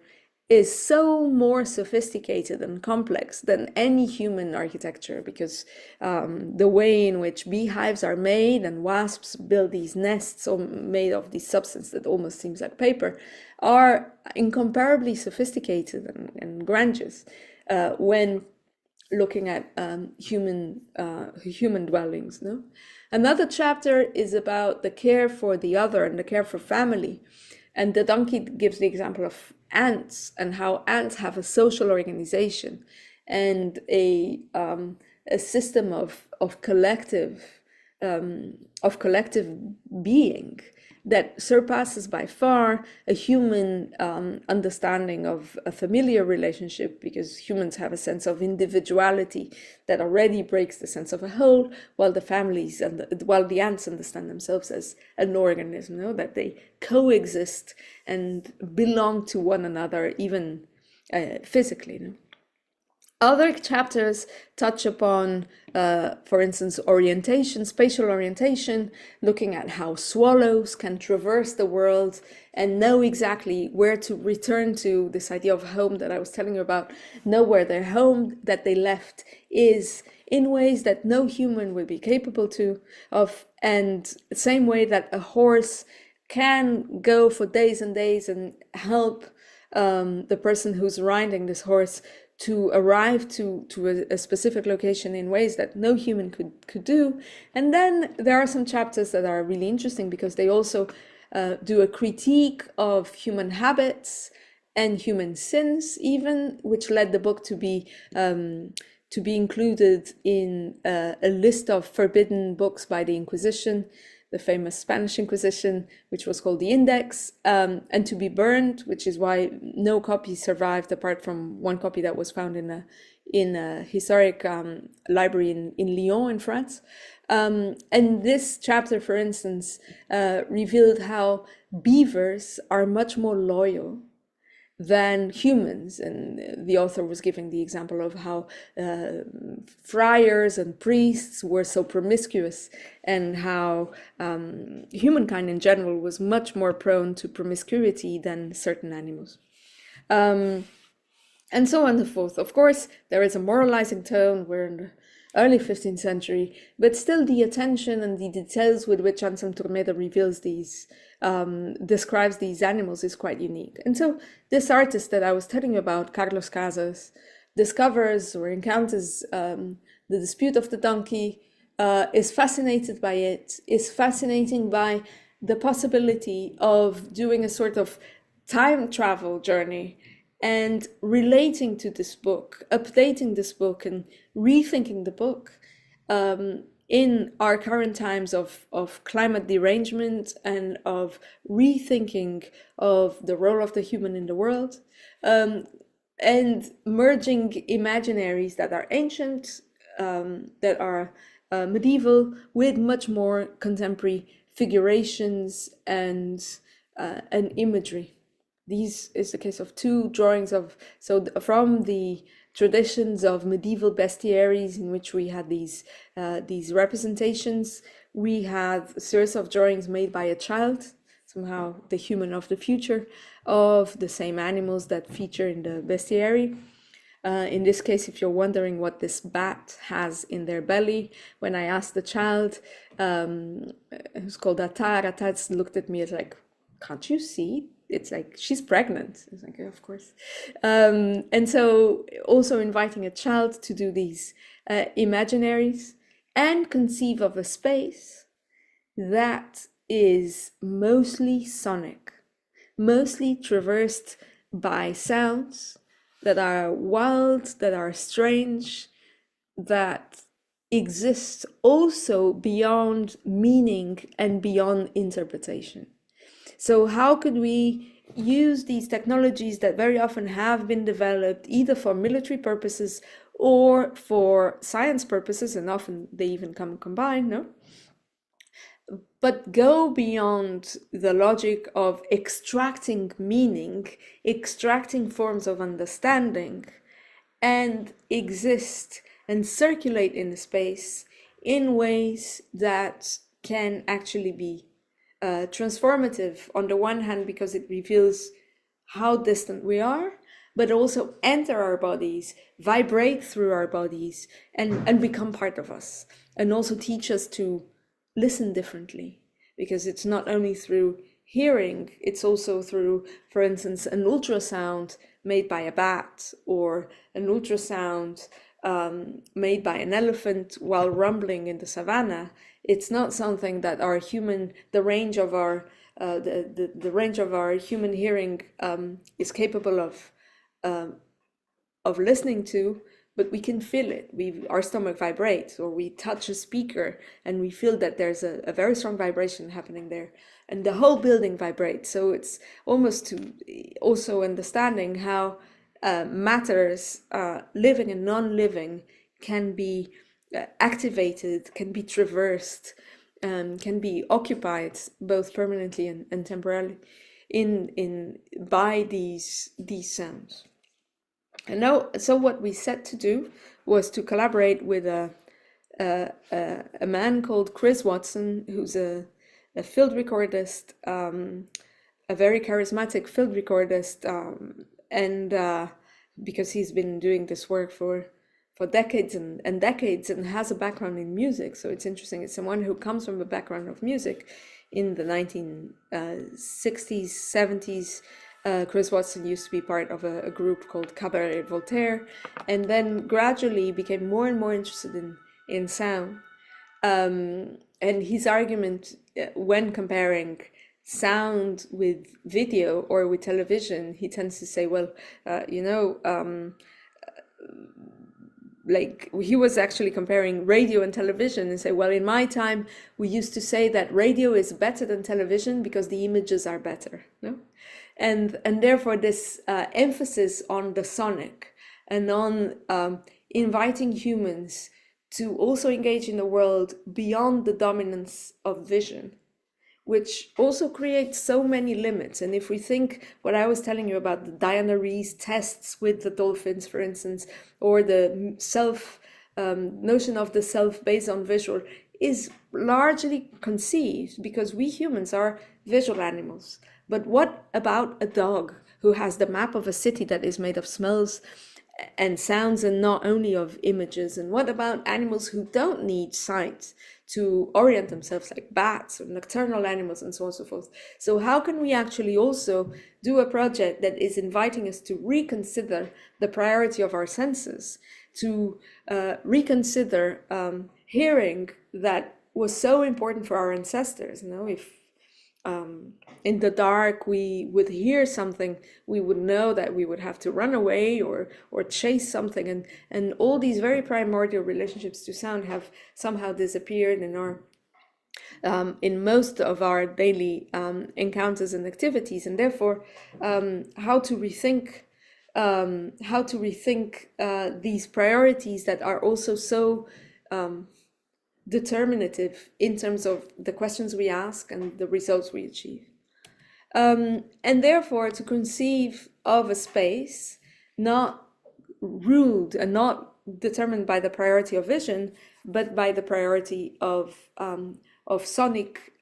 is so more sophisticated and complex than any human architecture, because the way in which beehives are made and wasps build these nests made of this substance that almost seems like paper are incomparably sophisticated and grandiose when looking at human dwellings. No? Another chapter is about the care for the other and the care for family. And the donkey gives the example of ants and how ants have a social organization and a system of collective being that surpasses by far a human understanding of a familiar relationship, because humans have a sense of individuality that already breaks the sense of a whole, while the families while the ants understand themselves as an organism, you know, that they coexist and belong to one another, even physically. You know? Other chapters touch upon, for instance, orientation, spatial orientation, looking at how swallows can traverse the world and know exactly where to return to. This idea of home that I was telling you about, know where their home that they left is, in ways that no human would be capable of, and the same way that a horse can go for days and days and help the person who's riding this horse to arrive to a specific location in ways that no human could do. And then there are some chapters that are really interesting because they also do a critique of human habits and human sins even, which led the book to be included in a list of forbidden books by the Inquisition, the famous Spanish Inquisition, which was called the Index, and to be burned, which is why no copy survived apart from one copy that was found in a historic library in Lyon in France. And this chapter, for instance, revealed how beavers are much more loyal than humans, and the author was giving the example of how friars and priests were so promiscuous, and how humankind in general was much more prone to promiscuity than certain animals, and so on and so forth. Of course, there is a moralizing tone. We're in the early 15th century, but still the attention and the details with which Anselm Turmeda reveals these, describes these animals is quite unique. And so this artist that I was telling you about, Carlos Casas, discovers or encounters the dispute of the donkey, is fascinated by it, is fascinated by the possibility of doing a sort of time travel journey and relating to this book, updating this book and rethinking the book in our current times of climate derangement and of rethinking of the role of the human in the world, and merging imaginaries that are ancient, that are medieval, with much more contemporary figurations and imagery. This is the case of two drawings of, from the traditions of medieval bestiaries in which we had these representations. We had a series of drawings made by a child, somehow the human of the future, of the same animals that feature in the bestiary. In this case, if you're wondering what this bat has in their belly, when I asked the child, who's called Atar looked at me as like, can't you see? It's like, she's pregnant. It's like, yeah, of course. And so also inviting a child to do these imaginaries and conceive of a space that is mostly sonic, mostly traversed by sounds that are wild, that are strange, that exist also beyond meaning and beyond interpretation. So how could we use these technologies that very often have been developed either for military purposes or for science purposes, and often they even come combined, no? But go beyond the logic of extracting meaning, extracting forms of understanding, and exist and circulate in the space in ways that can actually be transformative on the one hand, because it reveals how distant we are, but also enter our bodies, vibrate through our bodies, and become part of us, and also teach us to listen differently, because it's not only through hearing, it's also through, for instance, an ultrasound made by a bat, or an ultrasound made by an elephant while rumbling in the savannah. It's not something that our human, the range of our human hearing is capable of listening to, but we can feel it. Our stomach vibrates, or we touch a speaker and we feel that there's a very strong vibration happening there, and the whole building vibrates. So it's almost to also understanding how matters, living and non-living, can be activated, can be traversed, can be occupied both permanently and temporarily by these sounds. And now, so what we set to do was to collaborate with a man called Chris Watson, who's a field recordist, a very charismatic field recordist, and because he's been doing this work for decades and decades, and has a background in music. So it's interesting. It's someone who comes from a background of music in the 1960s, 70s. Chris Watson used to be part of a group called Cabaret Voltaire, and then gradually became more and more interested in sound. And his argument when comparing sound with video or with television, he tends to say, well, like he was actually comparing radio and television and say, well, in my time, we used to say that radio is better than television because the images are better, no? And therefore this emphasis on the sonic and on inviting humans to also engage in the world beyond the dominance of vision, which also creates so many limits. And if we think what I was telling you about the Diana Rees tests with the dolphins, for instance, or the notion of the self based on visual, is largely conceived because we humans are visual animals. But what about a dog who has the map of a city that is made of smells and sounds, and not only of images? And what about animals who don't need sight to orient themselves, like bats or nocturnal animals and so on and so forth? So how can we actually also do a project that is inviting us to reconsider the priority of our senses, to reconsider hearing that was so important for our ancestors? If in the dark we would hear something, we would know that we would have to run away or chase something, and all these very primordial relationships to sound have somehow disappeared in our in most of our daily encounters and activities. And therefore how to rethink these priorities that are also so determinative in terms of the questions we ask and the results we achieve. And therefore to conceive of a space not ruled and not determined by the priority of vision, but by the priority of sonic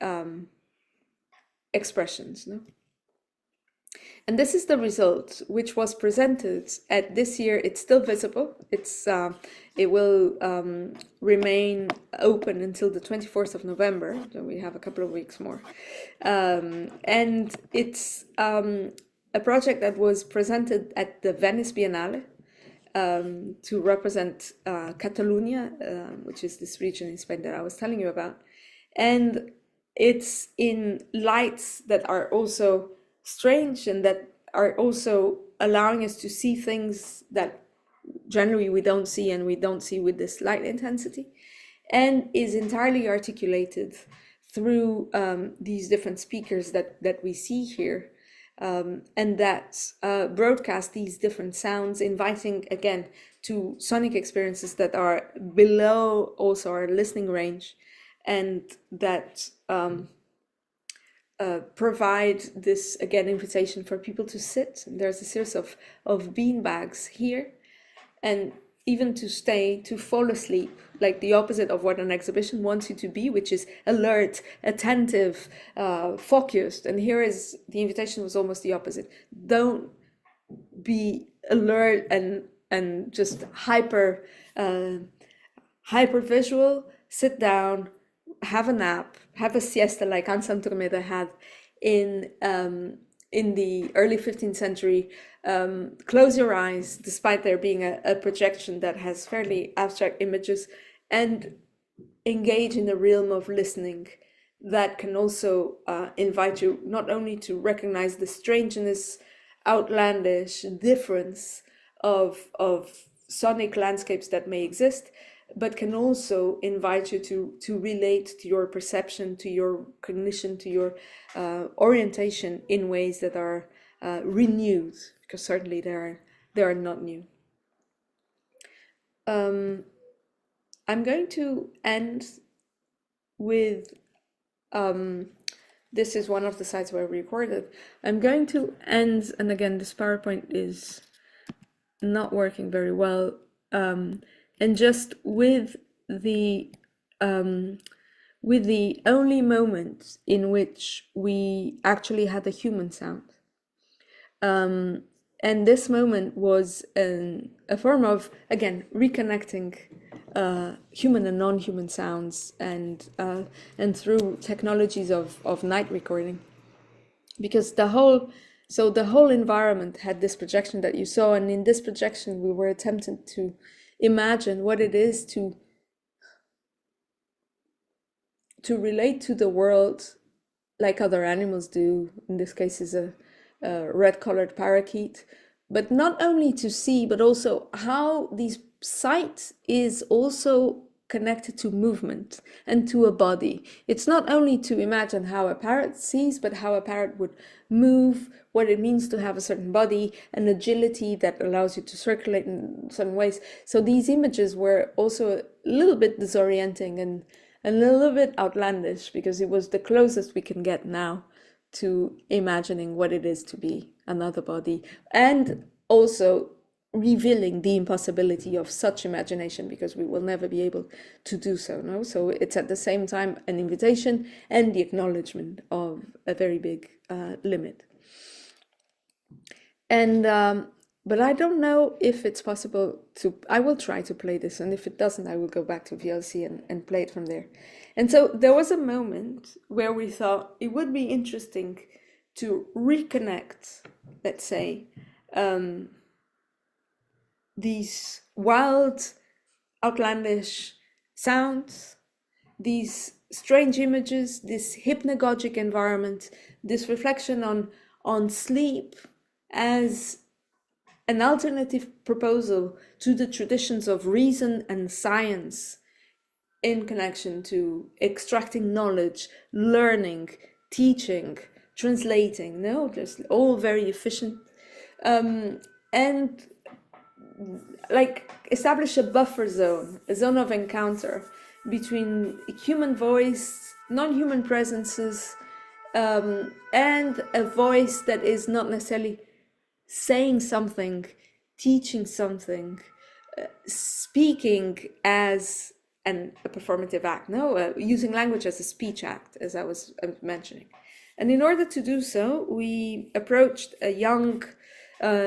expressions. And this is the result, which was presented at this year. It's still visible. It will remain open until the 24th of November. So we have a couple of weeks more. And it's a project that was presented at the Venice Biennale to represent Catalonia, which is this region in Spain that I was telling you about. And it's in lights that are also strange and that are also allowing us to see things that generally we don't see, and we don't see with this light intensity, and is entirely articulated through these different speakers that we see here, and that broadcast these different sounds, inviting again to sonic experiences that are below also our listening range, and that provide this, again, invitation for people to sit. And there's a series of bean bags here, and even to fall asleep, like the opposite of what an exhibition wants you to be, which is alert, attentive, focused. And here is the invitation was almost the opposite. Don't be alert and just hyper visual. Sit down, have a nap, have a siesta like Anselm Turmeda had in the early 15th century. Close your eyes, despite there being a projection that has fairly abstract images, and engage in the realm of listening that can also invite you not only to recognize the strangeness, outlandish difference of sonic landscapes that may exist, but can also invite you to relate to your perception, to your cognition, to your orientation in ways that are renewed, because certainly they are not new. I'm going to end with, this is one of the sites where we recorded. I'm going to end, and again, this PowerPoint is not working very well, and just with the only moment in which we actually had a human sound. And this moment was a form of, again, reconnecting human and non-human sounds, and through technologies of night recording, because the whole environment had this projection that you saw, and in this projection we were attempting to imagine what it is to relate to the world like other animals do. In this case is a red-colored parakeet, but not only to see, but also how these sight is also connected to movement and to a body. It's not only to imagine how a parrot sees, but how a parrot would move, what it means to have a certain body, and agility that allows you to circulate in certain ways. So these images were also a little bit disorienting and a little bit outlandish, because it was the closest we can get now to imagining what it is to be another body, and also revealing the impossibility of such imagination, because we will never be able to do so. No, so it's at the same time an invitation and the acknowledgement of a very big limit. And but I don't know if it's possible to, I will try to play this, and if it doesn't, I will go back to VLC and play it from there. And so there was a moment where we thought it would be interesting to reconnect, let's say, these wild, outlandish sounds, these strange images, this hypnagogic environment, this reflection on sleep as an alternative proposal to the traditions of reason and science in connection to extracting knowledge, learning, teaching, translating, no, just all very efficient. And like establish a buffer zone, a zone of encounter between human voice, non-human presences, and a voice that is not necessarily saying something, teaching something, speaking as a performative act, no, using language as a speech act, as I was mentioning. And in order to do so, we approached a young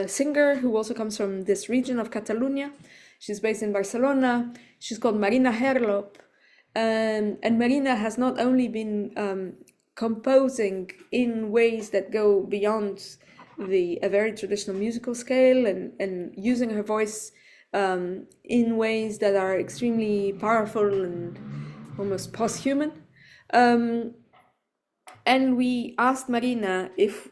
singer who also comes from this region of Catalonia. She's based in Barcelona. She's called Marina Herlop. And Marina has not only been composing in ways that go beyond a very traditional musical scale and using her voice in ways that are extremely powerful and almost post-human. And we asked Marina if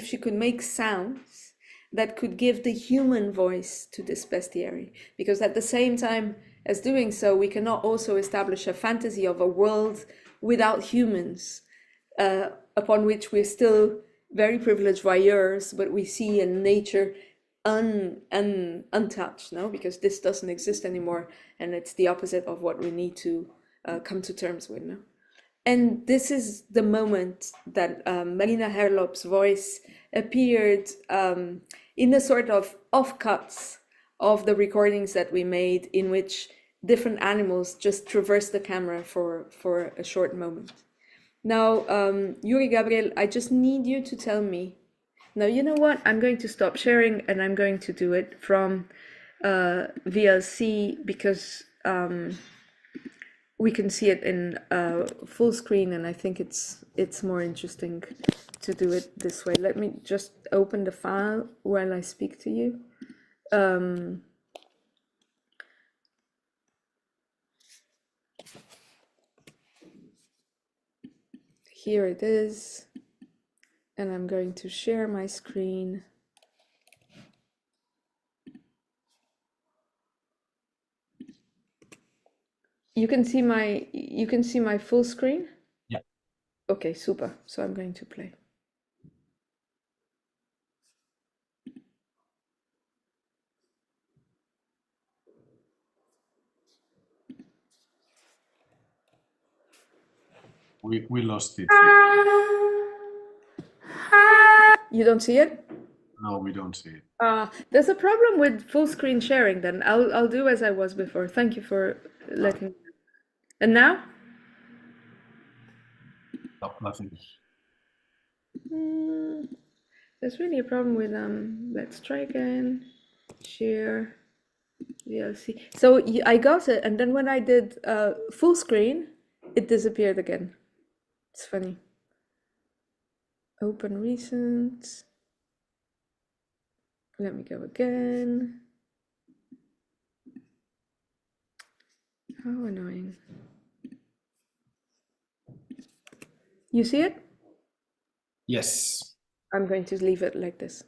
she could make sounds that could give the human voice to this bestiary, because at the same time as doing so, we cannot also establish a fantasy of a world without humans, upon which we're still very privileged voyeurs, but we see in nature untouched, no, because this doesn't exist anymore, and it's the opposite of what we need to come to terms with, no. And this is the moment that Marina Herlop's voice appeared in a sort of offcuts of the recordings that we made, in which different animals just traverse the camera for a short moment. Now, Yuri Gabriel, I just need you to tell me. Now, you know what? I'm going to stop sharing and I'm going to do it from VLC, because we can see it in full screen, and I think it's more interesting to do it this way. Let me just open the file while I speak to you. Here it is, and I'm going to share my screen. You can see my full screen? Yeah. Okay, super. So I'm going to play. We lost it. You don't see it? No, we don't see it. There's a problem with full screen sharing. Then I'll do as I was before. Thank you for letting me know. And now? No, nothing. There's really a problem with let's try again. Share VLC. So I got it, and then when I did full screen, it disappeared again. It's funny. Open recent. Let me go again. How annoying. You see it? Yes. I'm going to leave it like this.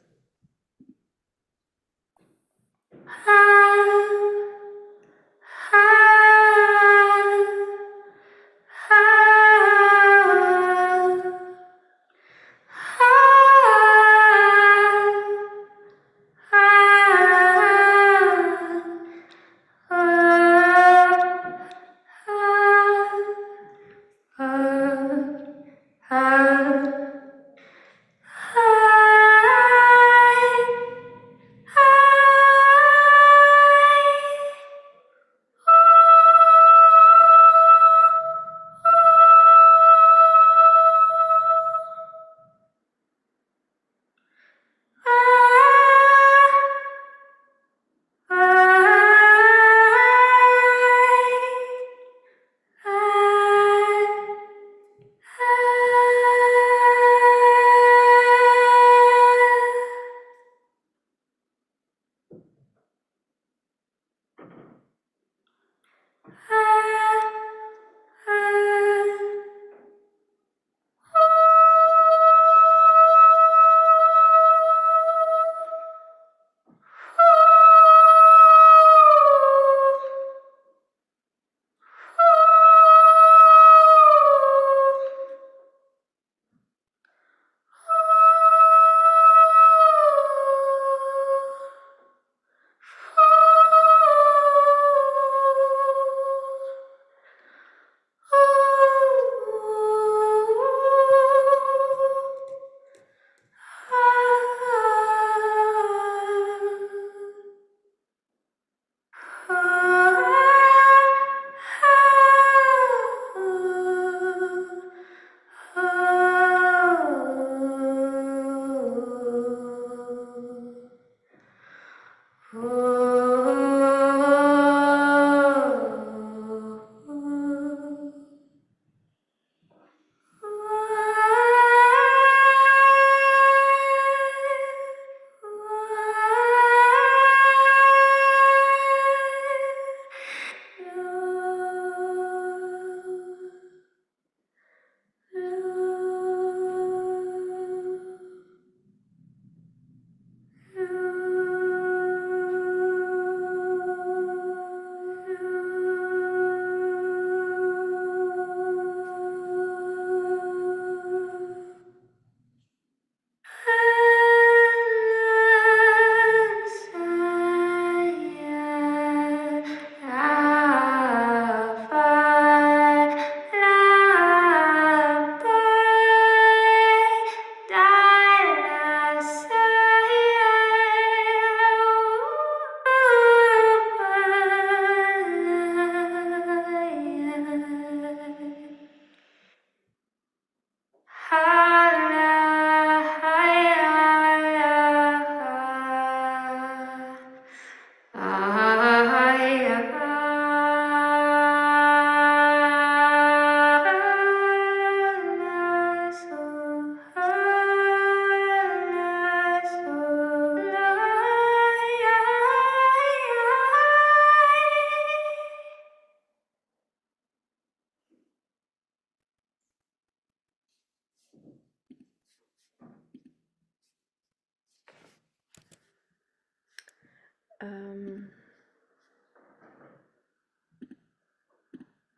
Um,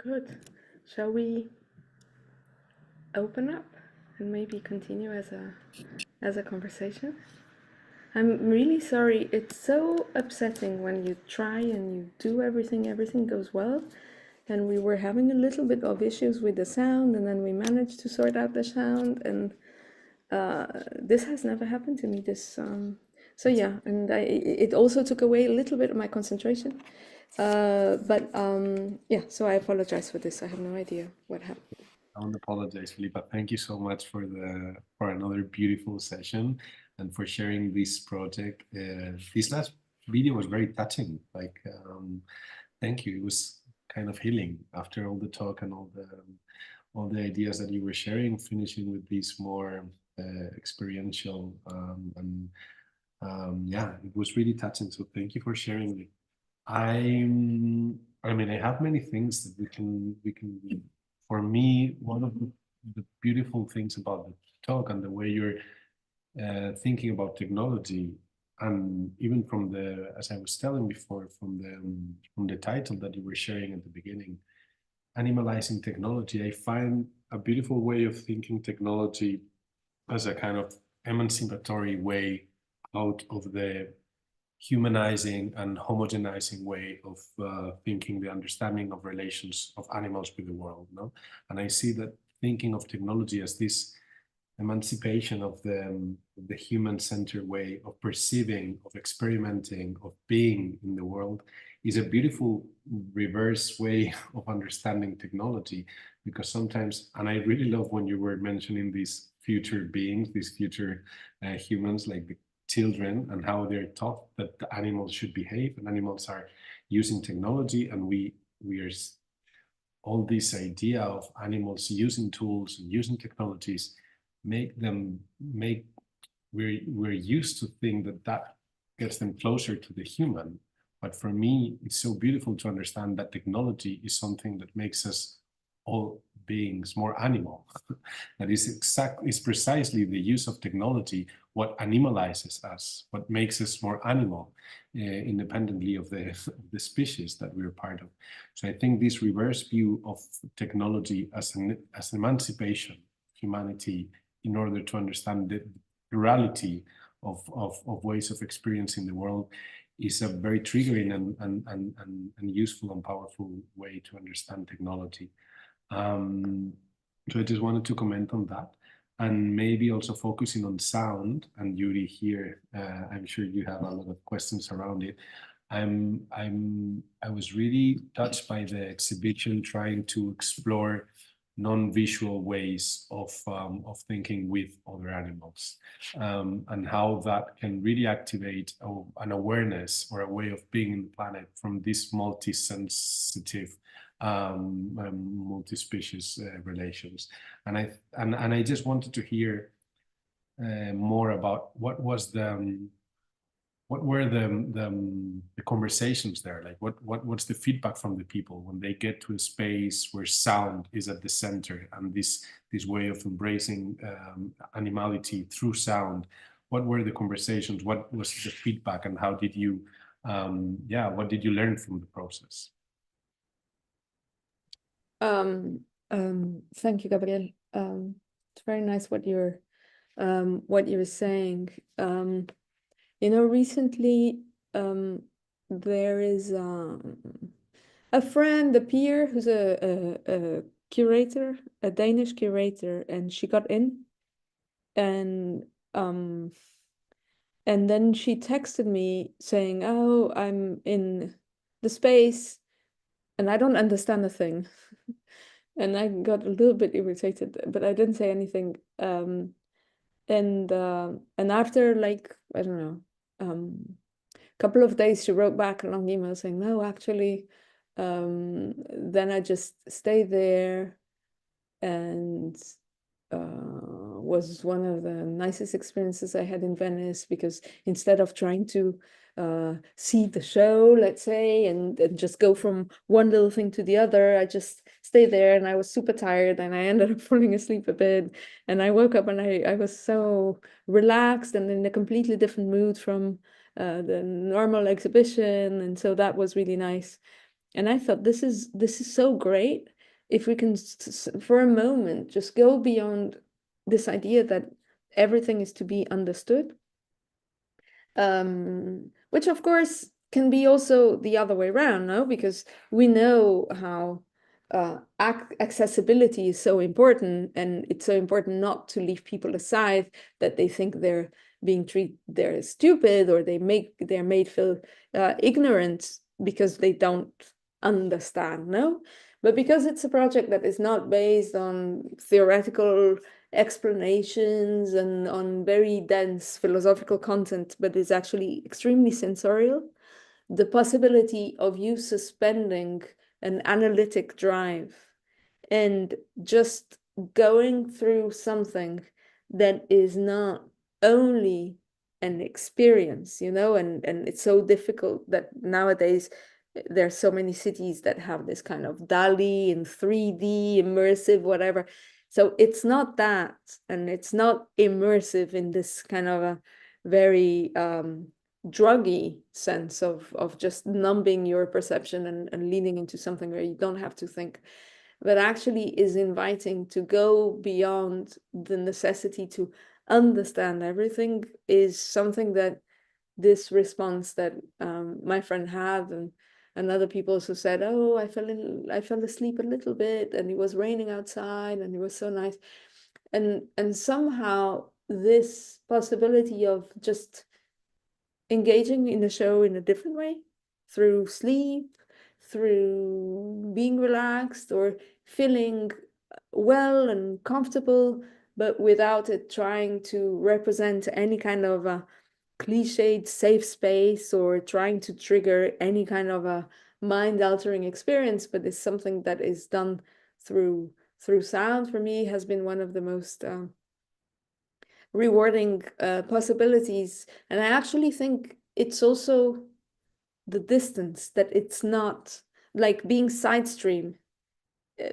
Good. Shall we open up and maybe continue as a conversation? I'm really sorry. It's so upsetting when you try and you do everything goes well. And we were having a little bit of issues with the sound, and then we managed to sort out the sound. And this has never happened to me. So yeah, and it also took away a little bit of my concentration. Yeah, so I apologize for this. I have no idea what happened. I don't apologize, Filipa. Thank you so much for another beautiful session and for sharing this project. This last video was very touching. Like, thank you. It was kind of healing after all the talk and all the ideas that you were sharing. Finishing with this more experiential yeah, it was really touching. So thank you for sharing it. I mean, I have many things that we can. For me, one of the beautiful things about the talk and the way you're thinking about technology, and even from as I was telling before, from the title that you were sharing at the beginning, Animalizing Technology, I find a beautiful way of thinking technology as a kind of emancipatory way out of the humanizing and homogenizing way of thinking the understanding of relations of animals with the world. No? And I see that thinking of technology as this emancipation of the human-centered way of perceiving, of experimenting, of being in the world is a beautiful reverse way of understanding technology. Because sometimes, and I really love when you were mentioning these future beings, these future humans, like the children, and how they're taught that the animals should behave, and animals are using technology, and we are all this idea of animals using tools and using technologies we're used to think that gets them closer to the human. But for me, it's so beautiful to understand that technology is something that makes us all beings more animal. That is precisely the use of technology what animalizes us, what makes us more animal, independently of the species that we're part of. So I think this reverse view of technology as emancipation of humanity in order to understand the plurality of ways of experiencing the world is a very triggering and useful and powerful way to understand technology. So I just wanted to comment on that, and maybe also focusing on sound. And Yuri here, I'm sure you have a lot of questions around it. I was really touched by the exhibition, trying to explore non-visual ways of thinking with other animals, and how that can really activate an awareness or a way of being in the planet from this multi-sensitive multi-species relations. And I just wanted to hear more about what were the conversations there, like what's the feedback from the people when they get to a space where sound is at the center, and this way of embracing animality through sound. What were the conversations? What was the feedback, and how did you what did you learn from the process? Thank you, Gabriel. It's very nice what you're saying. Recently there is a friend, a peer, who's a curator, a Danish curator, and she got in, and then she texted me saying, "Oh, I'm in the space, and I don't understand a thing." And I got a little bit irritated, but I didn't say anything. And after, like, I don't know, couple of days, she wrote back a long email saying, "No, actually," then I just stayed there, and was one of the nicest experiences I had in Venice, because instead of trying to see the show, let's say, and just go from one little thing to the other, I just stayed there, and I was super tired, and I ended up falling asleep a bit, and I woke up and I was so relaxed and in a completely different mood from the normal exhibition, and so that was really nice. And I thought this is so great if we can for a moment just go beyond this idea that everything is to be understood, which of course can be also the other way around, no? Because we know how accessibility is so important, and it's so important not to leave people aside that they think they're being treated, they're stupid, or they're made feel ignorant because they don't understand, no? But because it's a project that is not based on theoretical explanations and on very dense philosophical content, but is actually extremely sensorial, the possibility of you suspending an analytic drive and just going through something that is not only an experience, you know, and it's so difficult that nowadays there are so many cities that have this kind of DALI and 3D immersive whatever. So it's not that, and it's not immersive in this kind of a very druggy sense of just numbing your perception and leaning into something where you don't have to think, but actually is inviting to go beyond the necessity to understand everything, is something that this response that my friend had, and other people also said, oh, I fell asleep a little bit, and it was raining outside, and it was so nice. And somehow this possibility of just engaging in the show in a different way, through sleep, through being relaxed, or feeling well and comfortable, but without it trying to represent any kind of a cliched safe space or trying to trigger any kind of a mind-altering experience, but it's something that is done through sound. For me, has been one of the most rewarding possibilities. And I actually think it's also the distance, that it's not like being side stream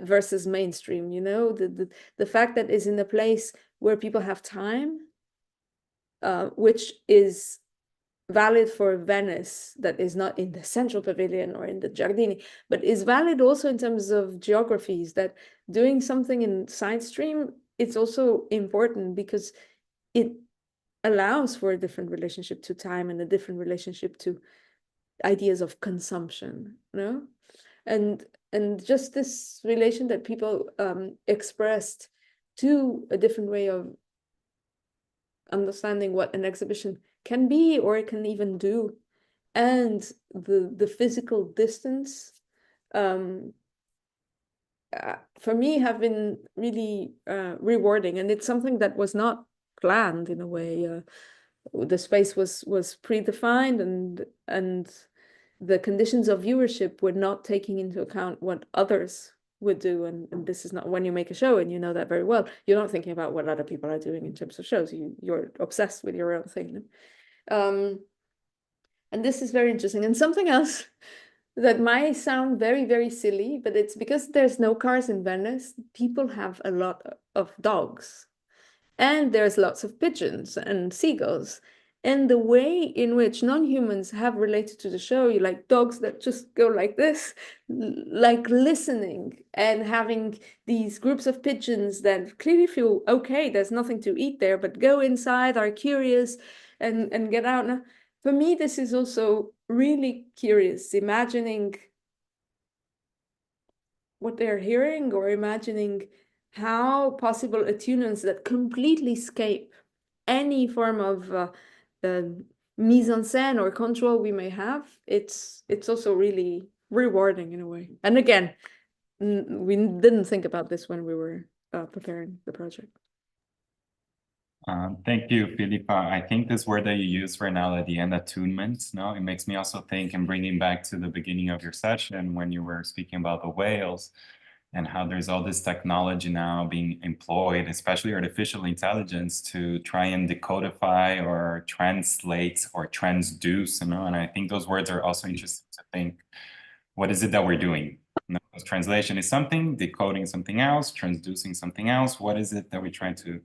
versus mainstream, you know, the fact that it's in a place where people have time, which is valid for Venice, that is not in the central pavilion or in the Giardini, but is valid also in terms of geographies, that doing something in side stream, it's also important because it allows for a different relationship to time and a different relationship to ideas of consumption, no? And just this relation that people expressed to a different way of understanding what an exhibition can be or it can even do, and the physical distance, for me, have been really rewarding, and it's something that was not planned in a way. The space was predefined, and the conditions of viewership were not taking into account what others would do, and this is not, when you make a show, and you know that very well, you're not thinking about what other people are doing in terms of shows. You're obsessed with your own thing. And this is very interesting. And something else that might sound very, very silly, but it's because there's no cars in Venice, people have a lot of dogs, and there's lots of pigeons and seagulls. And the way in which non-humans have related to the show, you like dogs that just go like this, like listening, and having these groups of pigeons that clearly feel okay, there's nothing to eat there, but go inside, are curious, and get out. Now, for me, this is also really curious, imagining what they're hearing, or imagining how possible attunements that completely escape any form of mise en scène or control we may have. It's also really rewarding in a way. And again, we didn't think about this when we were preparing the project. Thank you, Filipa. I think this word that you use right now at the end, attunement, no, it makes me also think, and bringing back to the beginning of your session when you were speaking about the whales and how there's all this technology now being employed, especially artificial intelligence, to try and decodify or translate or transduce, you know, and I think those words are also interesting to think, what is it that we're doing? You know, because translation is something, decoding something else, transducing something else. What is it that we're trying to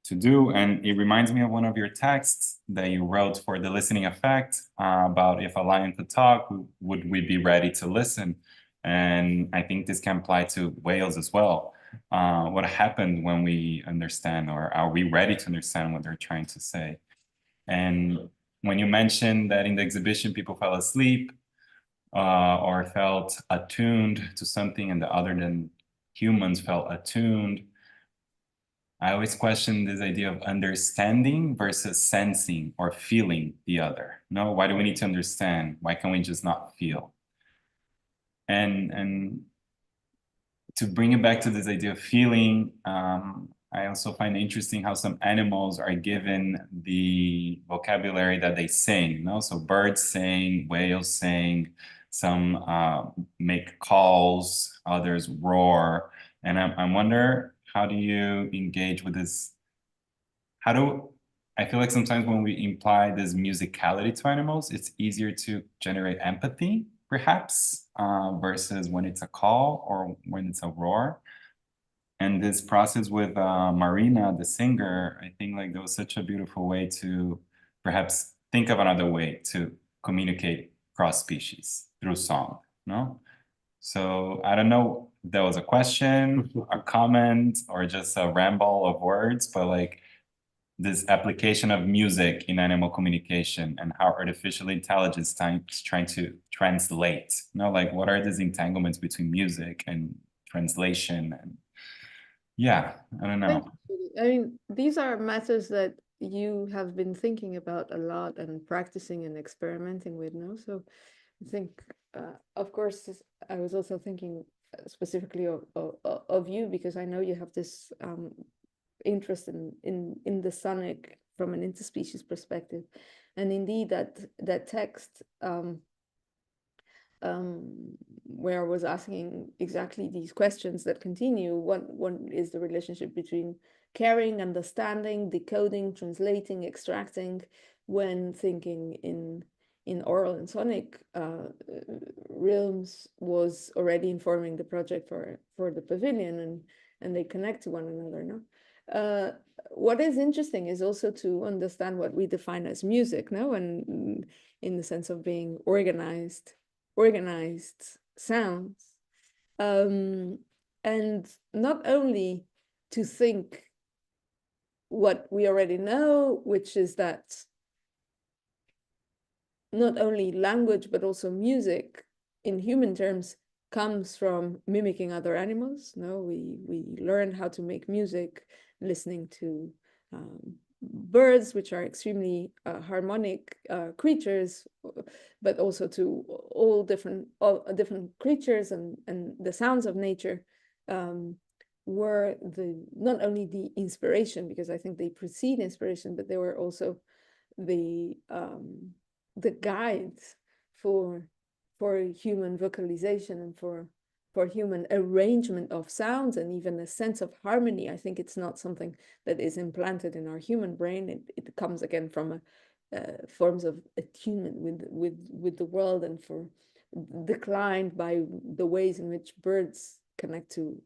to do. And it reminds me of one of your texts that you wrote for the listening effect about if a lion could talk, would we be ready to listen? And I think this can apply to whales as well. What happened when we understand, or are we ready to understand what they're trying to say? And when you mentioned that in the exhibition, people fell asleep or felt attuned to something and the other than humans felt attuned, I always question this idea of understanding versus sensing or feeling the other. No, why do we need to understand? Why can't we just not feel? And to bring it back to this idea of feeling, I also find it interesting how some animals are given the vocabulary that they sing. No, so birds sing, whales sing, some make calls, others roar, and I wonder, how do you engage with this? I feel like sometimes when we imply this musicality to animals, it's easier to generate empathy, perhaps, versus when it's a call or when it's a roar. And this process with Marina, the singer, I think like there was such a beautiful way to perhaps think of another way to communicate cross species through song, no? So I don't know if that was a question, a comment, or just a ramble of words, but like this application of music in animal communication and how artificial intelligence is trying to translate, you know, like what are these entanglements between music and translation? And yeah, I don't know. I mean, these are matters that you have been thinking about a lot and practicing and experimenting with, no? So I think, of course, I was also thinking specifically of you, because I know you have this interest in the sonic from an interspecies perspective. And indeed, that text where I was asking exactly these questions that continue. One is the relationship between caring, understanding, decoding, translating, extracting, when thinking in oral and sonic realms, was already informing the project for the pavilion, and they connect to one another. No, what is interesting is also to understand what we define as music. No, and in the sense of being organized sounds, and not only to think what we already know, which is that not only language but also music in human terms comes from mimicking other animals. No, we learn how to make music listening to birds, which are extremely harmonic creatures, but also to all different creatures, and the sounds of nature were not only the inspiration, because I think they precede inspiration, but they were also the guides for human vocalization and for human arrangement of sounds, and even a sense of harmony. I think it's not something that is implanted in our human brain. It comes again from forms of attunement with the world, and declined by the ways in which birds connect to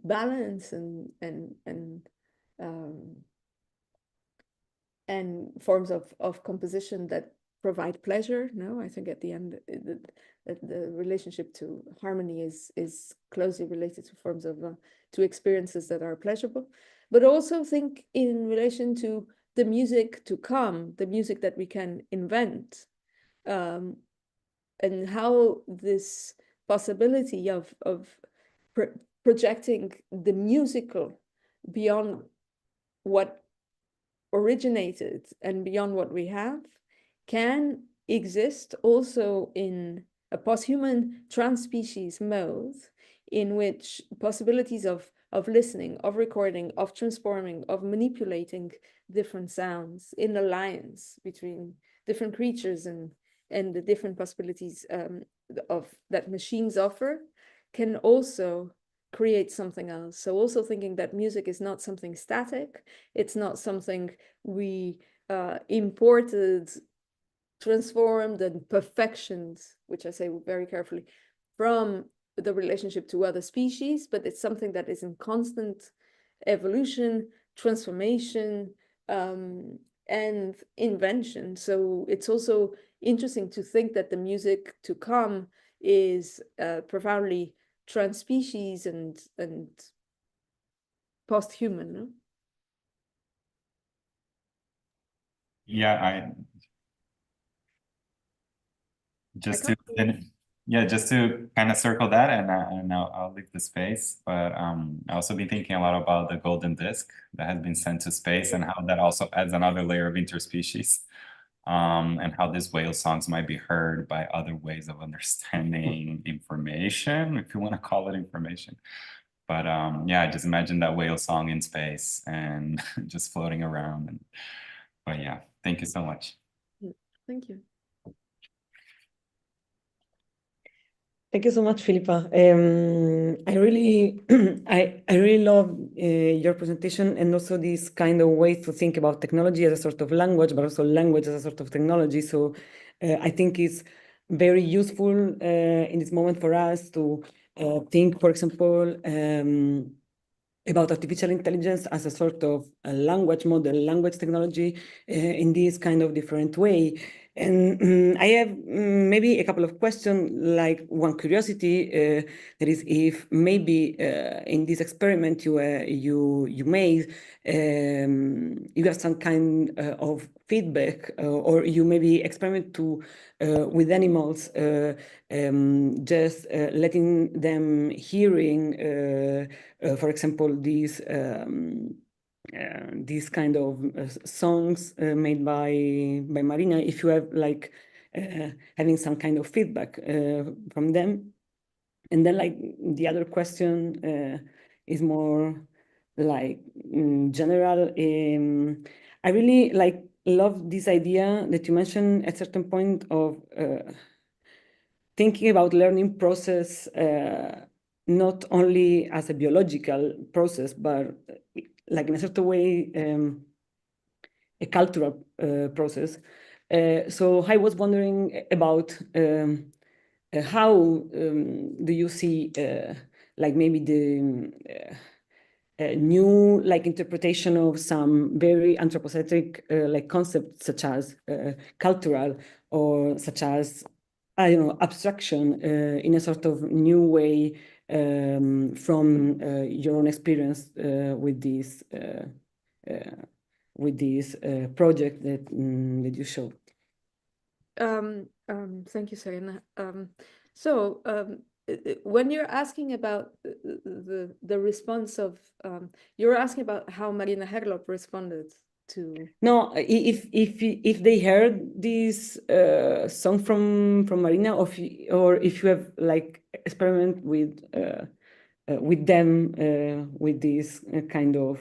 balance and forms of composition that provide pleasure. No, I think at the end the relationship to harmony is closely related to forms of to experiences that are pleasurable, but also think in relation to the music to come, the music that we can invent, and how this possibility of projecting the musical beyond what originated and beyond what we have can exist also in a post-human transspecies mode, in which possibilities of listening, of recording, of transforming, of manipulating different sounds in alliance between different creatures and the different possibilities of that machines offer, can also create something else. So also thinking that music is not something static, it's not something we imported, transformed, and perfectioned, which I say very carefully, from the relationship to other species, but it's something that is in constant evolution, transformation, and invention. So it's also interesting to think that the music to come is profoundly transspecies and post-human, no? Yeah, just to kind of circle that, and I'll leave the space. But I also been thinking a lot about the golden disc that has been sent to space, and how that also adds another layer of interspecies, and how these whale songs might be heard by other ways of understanding information, if you want to call it information. But yeah, just imagine that whale song in space and just floating around. But yeah, thank you so much. Thank you. Thank you so much, Filipa. I really, I really love your presentation, and also this kind of way to think about technology as a sort of language, but also language as a sort of technology. So I think it's very useful in this moment for us to think, for example, about artificial intelligence as a sort of a language model, language technology in this kind of different way. And I have maybe a couple of questions, like one curiosity, that is if maybe in this experiment you made, you have some kind of feedback, or you maybe experiment to with animals, just letting them hearing, for example, these kind of songs made by Marina, if you have like having some kind of feedback from them. And then like the other question is more like general. I really like love this idea that you mentioned at certain point of thinking about learning process not only as a biological process, but like in a certain way, a cultural process. So I was wondering about how do you see like maybe the new like interpretation of some very anthropocentric like concepts, such as cultural, or such as, I don't know, abstraction, in a sort of new way, from your own experience with this project that that you showed. Thank you, Serena. So when you're asking about the response of, you're asking about how Marina Herlop responded to. No, if they heard this song from Marina, or if you have like experiment with them with this kind of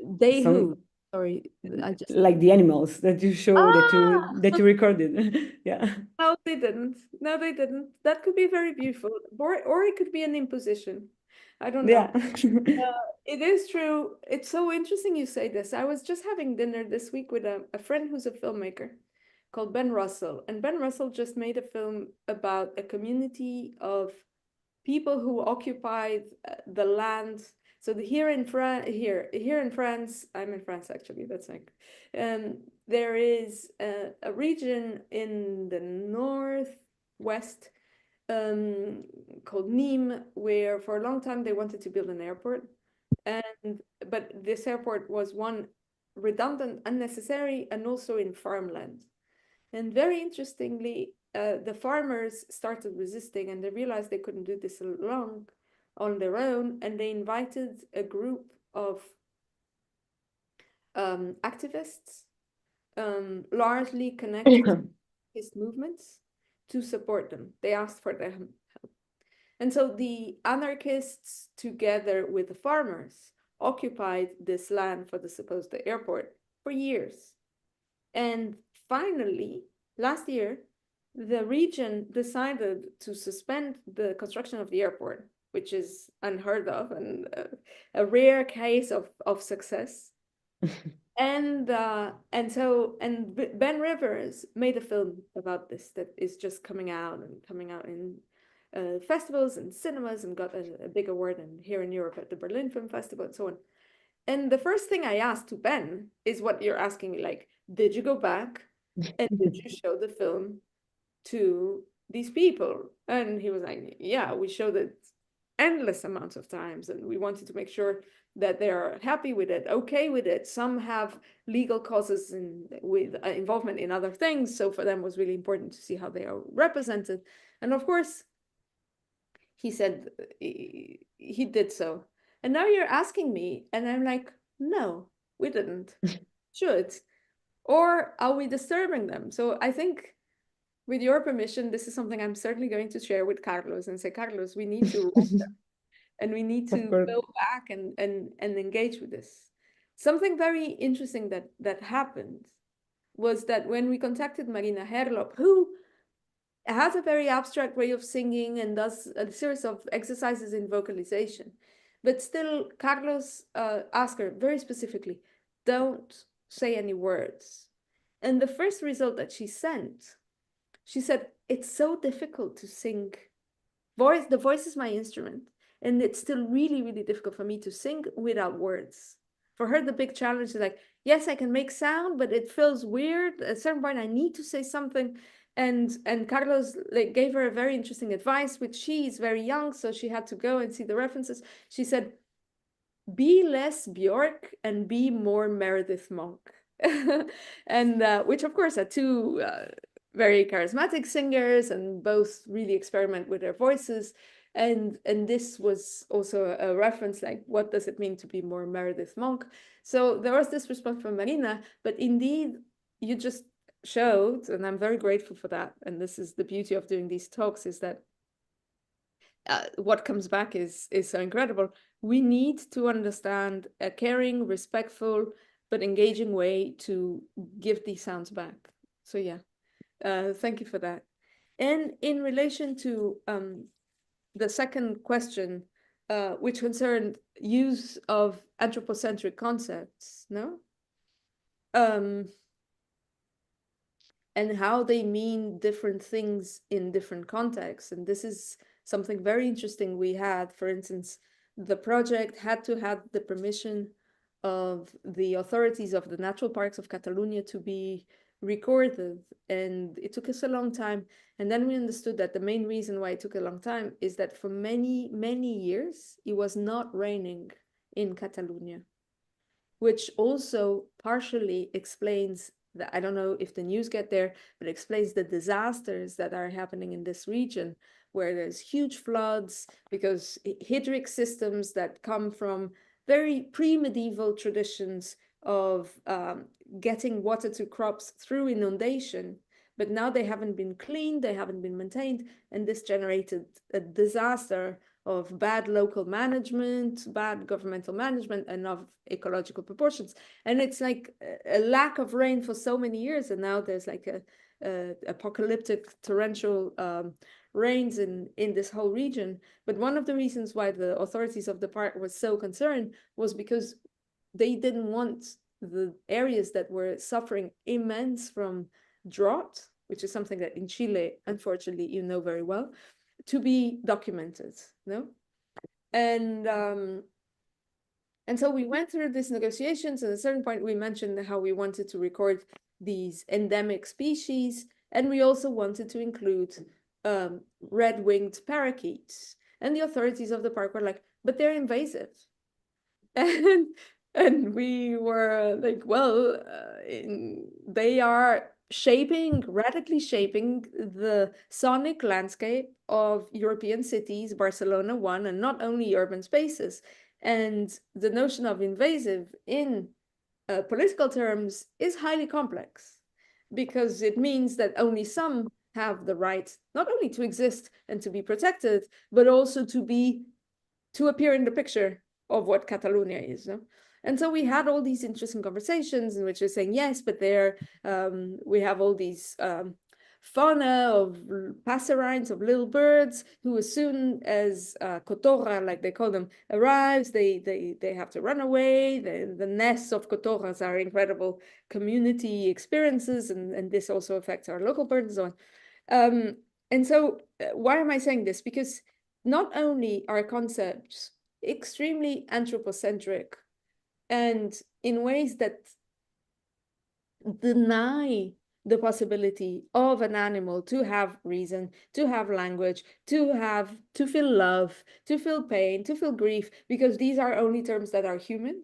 They song. who? Sorry, I just like the animals that you showed, that you recorded. Yeah. No, they didn't. No, they didn't. That could be very beautiful, or it could be an imposition. I don't know. Yeah. It is true. It's so interesting you say this. I was just having dinner this week with a friend who's a filmmaker called Ben Russell. And Ben Russell just made a film about a community of people who occupied the land. So here in France, I'm in France actually, that's like, there is a region in the northwest called Nîmes, where for a long time they wanted to build an airport. But this airport was, one, redundant, unnecessary, and also in farmland. And very interestingly, the farmers started resisting, and they realized they couldn't do this alone on their own, and they invited a group of activists, largely connected to anarchist movements, to support them. They asked for their help. And so the anarchists, together with the farmers, occupied this land for the supposed airport for years. And finally, last year, the region decided to suspend the construction of the airport, which is unheard of and a rare case of success. And Ben Rivers made a film about this that is just coming out in festivals and cinemas and got a big award here in Europe at the Berlin Film Festival and so on. And the first thing I asked to Ben is what you're asking me, like, did you go back and did you show the film to these people? And he was like, yeah, we showed it endless amounts of times, and we wanted to make sure that they are happy with it, okay with it. Some have legal causes with involvement in other things, so for them it was really important to see how they are represented. And of course, he said he did so. And now you're asking me, and I'm like, no, we didn't. Should. Or are we disturbing them? So I think, with your permission, this is something I'm certainly going to share with Carlos and say, Carlos, we need to write them, and we need to go back and engage with this. Something very interesting that happened was that when we contacted Marina Herlop, who has a very abstract way of singing and does a series of exercises in vocalization, but still Carlos asked her very specifically, don't say any words. And the first result that she sent, she said, it's so difficult to sing. The voice is my instrument, and it's still really, really difficult for me to sing without words. For her, the big challenge is like, yes, I can make sound, but it feels weird. At a certain point, I need to say something. And Carlos gave her a very interesting advice, which she is very young, so she had to go and see the references. She said, be less Björk and be more Meredith Monk. And which, of course, are two very charismatic singers, and both really experiment with their voices. And this was also a reference, like, what does it mean to be more Meredith Monk? So there was this response from Marina, but indeed, you just showed, and I'm very grateful for that, and this is the beauty of doing these talks, is that what comes back is so incredible. We need to understand a caring, respectful, but engaging way to give these sounds back. So yeah, thank you for that. And in relation to the second question, which concerned use of anthropocentric concepts, no? And how they mean different things in different contexts. And this is something very interesting we had. For instance, the project had to have the permission of the authorities of the natural parks of Catalonia to be recorded, and it took us a long time. And then we understood that the main reason why it took a long time is that for many, many years, it was not raining in Catalonia, which also partially explains that, I don't know if the news get there, but explains the disasters that are happening in this region, where there's huge floods because hydric systems that come from very pre-medieval traditions of getting water to crops through inundation, but now they haven't been cleaned, they haven't been maintained, and this generated a disaster of bad local management, bad governmental management, and of ecological proportions. And it's like a lack of rain for so many years, and now there's like a apocalyptic torrential rains in this whole region. But one of the reasons why the authorities of the park were so concerned was because they didn't want the areas that were suffering immense from drought, which is something that in Chile, unfortunately, you know very well, to be documented, no? And so we went through these negotiations. At a certain point, we mentioned how we wanted to record these endemic species, and we also wanted to include red-winged parakeets. And the authorities of the park were like, but they're invasive. And we were like, well, they are radically shaping the sonic landscape of European cities, Barcelona one, and not only urban spaces. And the notion of invasive in political terms is highly complex, because it means that only some have the right not only to exist and to be protected, but also to appear in the picture of what Catalonia is. No? And so we had all these interesting conversations in which we're saying, yes, but there we have all these fauna of passerines, of little birds, who as soon as cotorra, like they call them, arrives, they have to run away. The nests of cotorras are incredible community experiences, and this also affects our local birds and so on. And so why am I saying this? Because not only are concepts extremely anthropocentric and in ways that deny the possibility of an animal to have reason, to have language, to feel love, to feel pain, to feel grief, because these are only terms that are human,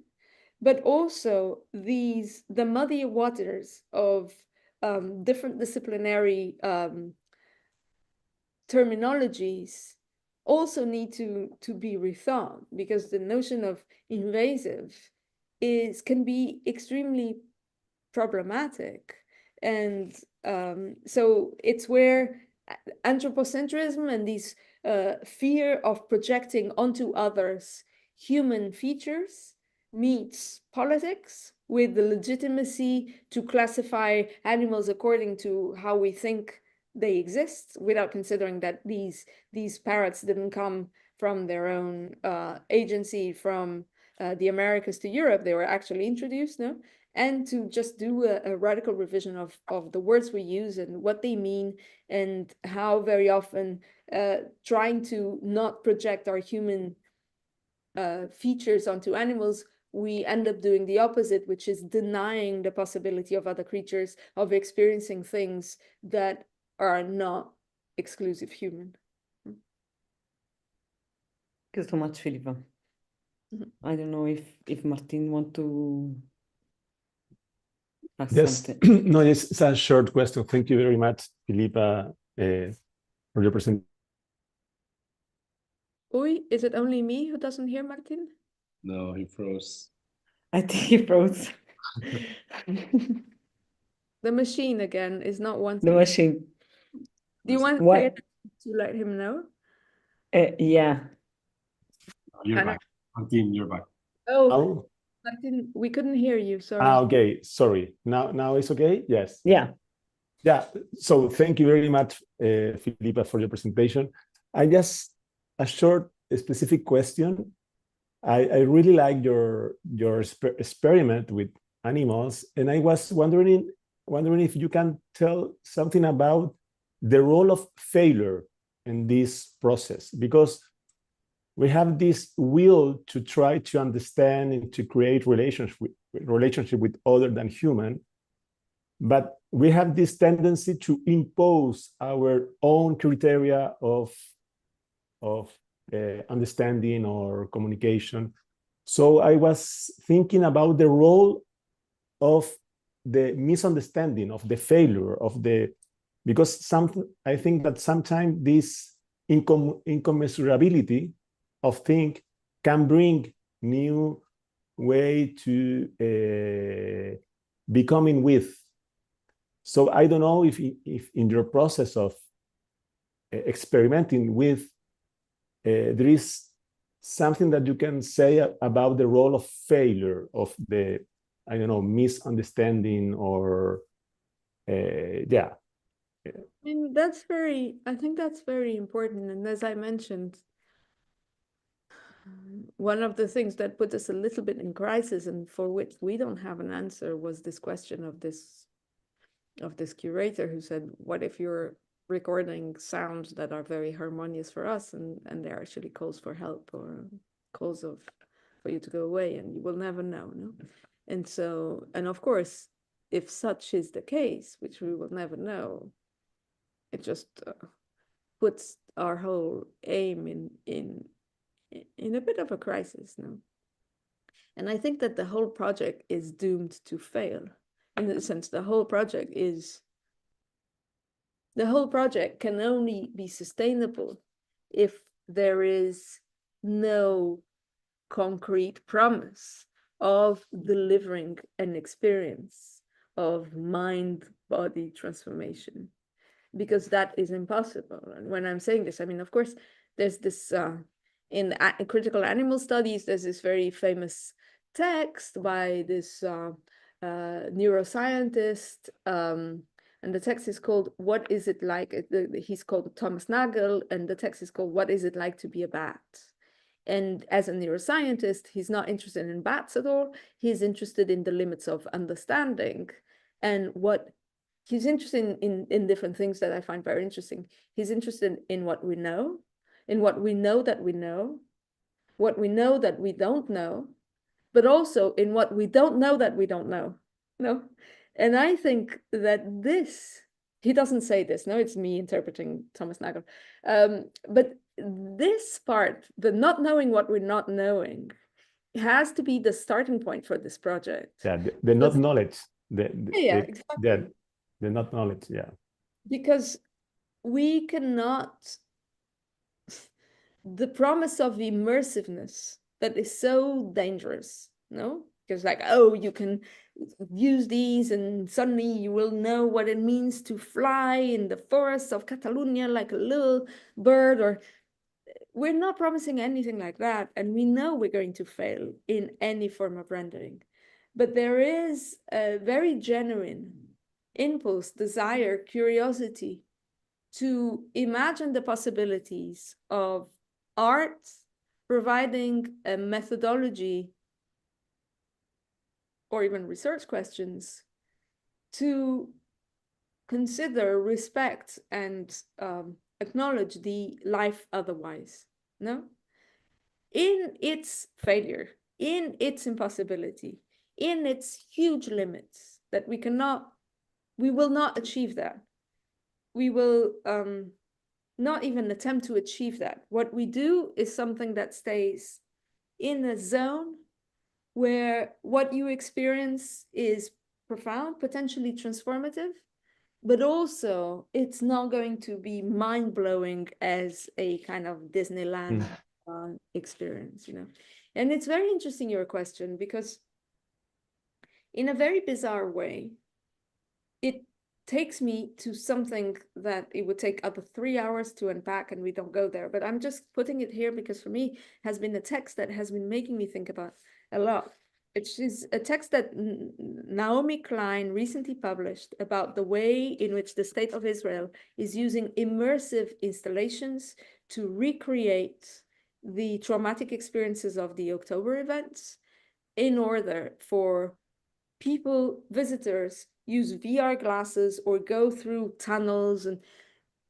but also the muddy waters of different disciplinary terminologies also need to be rethought, because the notion of invasive can be extremely problematic. And so it's where anthropocentrism and this fear of projecting onto others human features meets politics with the legitimacy to classify animals according to how we think they exist, without considering that these parrots didn't come from their own agency from the Americas to Europe. They were actually introduced, no? And to just do a radical revision of the words we use and what they mean, and how very often trying to not project our human features onto animals, we end up doing the opposite, which is denying the possibility of other creatures of experiencing things that are not exclusive human. Thank you so much, Filipa. I don't know if Martin want to ask Yes, something. no, it's a short question. Thank you very much, Filipa, for your presentation. Oi, is it only me who doesn't hear Martin? No, he froze. I think he froze. The machine again is not wanting. The machine. Do you want What? to let him know? Yeah. You're back. Martin, you're back. Oh, Oh, Martin, we couldn't hear you. Sorry. okay. Sorry. Now it's okay? Yes. Yeah. Yeah. So thank you very much, Filipa, for your presentation. I just a short, specific question. I really like your experiment with animals, and I was wondering if you can tell something about the role of failure in this process, because we have this will to try to understand and to create relationship with other than human, but we have this tendency to impose our own criteria of understanding or communication. So I was thinking about the role of the misunderstanding, of the failure, because I think that sometimes this incommensurability of things can bring new way to becoming with. So I don't know if in your process of experimenting with, there is something that you can say about the role of failure, of the, I don't know, misunderstanding, or yeah. I mean, I think that's very important. And as I mentioned, one of the things that put us a little bit in crisis and for which we don't have an answer was this question of this curator who said, what if you're recording sounds that are very harmonious for us, and they're actually calls for help or calls for you to go away, and you will never know, no? And so, and of course, if such is the case, which we will never know, it just puts our whole aim in a bit of a crisis, no? And I think that the whole project is doomed to fail, in the sense the whole project can only be sustainable if there is no concrete promise of delivering an experience of mind-body transformation, because that is impossible. And when I'm saying this, I mean, of course, there's this, in critical animal studies, there's this very famous text by this neuroscientist, and the text is called, What is it like? He's called Thomas Nagel, and the text is called, What is it like to be a bat? And as a neuroscientist, he's not interested in bats at all. He's interested in the limits of understanding and what he's interested in different things that I find very interesting. He's interested in what we know, in what we know that we know, what we know that we don't know, but also in what we don't know that we don't know. No, and I think that this, he doesn't say this, no, it's me interpreting Thomas Nagel, but this part, the not knowing what we're not knowing, has to be the starting point for this project. Yeah, the not knowledge. Yeah, exactly. The not knowledge, yeah. Because we cannot, the promise of immersiveness that is so dangerous, no? Because like, oh, you can use these and suddenly you will know what it means to fly in the forests of Catalonia like a little bird, or we're not promising anything like that. And we know we're going to fail in any form of rendering. But there is a very genuine impulse, desire, curiosity to imagine the possibilities of art providing a methodology or even research questions to consider, respect, and acknowledge the life otherwise, no? In its failure, in its impossibility, in its huge limits, that we will not achieve that. We will not even attempt to achieve that. What we do is something that stays in a zone where what you experience is profound, potentially transformative, but also it's not going to be mind-blowing as a kind of Disneyland experience, you know. And it's very interesting, your question, because in a very bizarre way, it takes me to something that it would take up to 3 hours to unpack, and we don't go there, but I'm just putting it here because for me has been a text that has been making me think about a lot. It is a text that Naomi Klein recently published about the way in which the State of Israel is using immersive installations to recreate the traumatic experiences of the October events in order for people, visitors, use VR glasses or go through tunnels and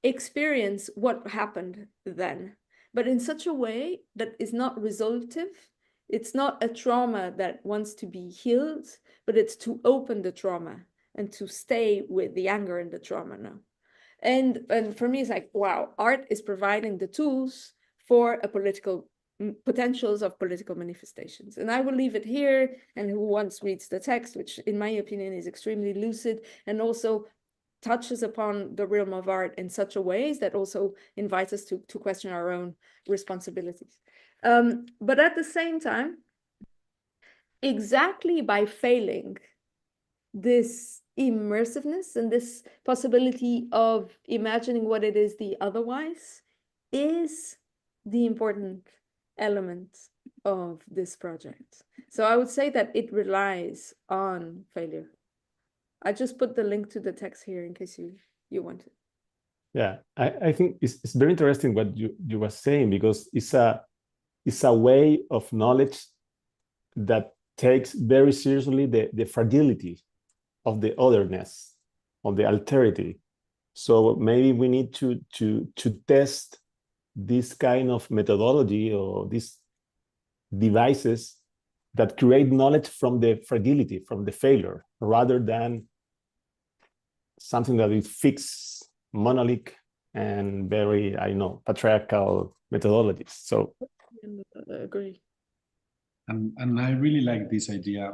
experience what happened then, but in such a way that is not resolutive. It's not a trauma that wants to be healed, but it's to open the trauma and to stay with the anger and the trauma now. And for me, it's like, wow, art is providing the tools for a political potentials of political manifestations. And I will leave it here, and who wants reads the text, which in my opinion is extremely lucid and also touches upon the realm of art in such a ways that also invites us to question our own responsibilities. But at the same time, exactly by failing this immersiveness and this possibility of imagining what it is the otherwise is the important element of this project. So I would say that it relies on failure. I just put the link to the text here in case you want it. Yeah, I think it's very interesting what you were saying, because it's a way of knowledge that takes very seriously the fragility of the otherness, of the alterity. So maybe we need to test this kind of methodology or these devices that create knowledge from the fragility, from the failure, rather than something that is fixed, monolithic, and very, patriarchal methodologies. So I agree. And I really like this idea.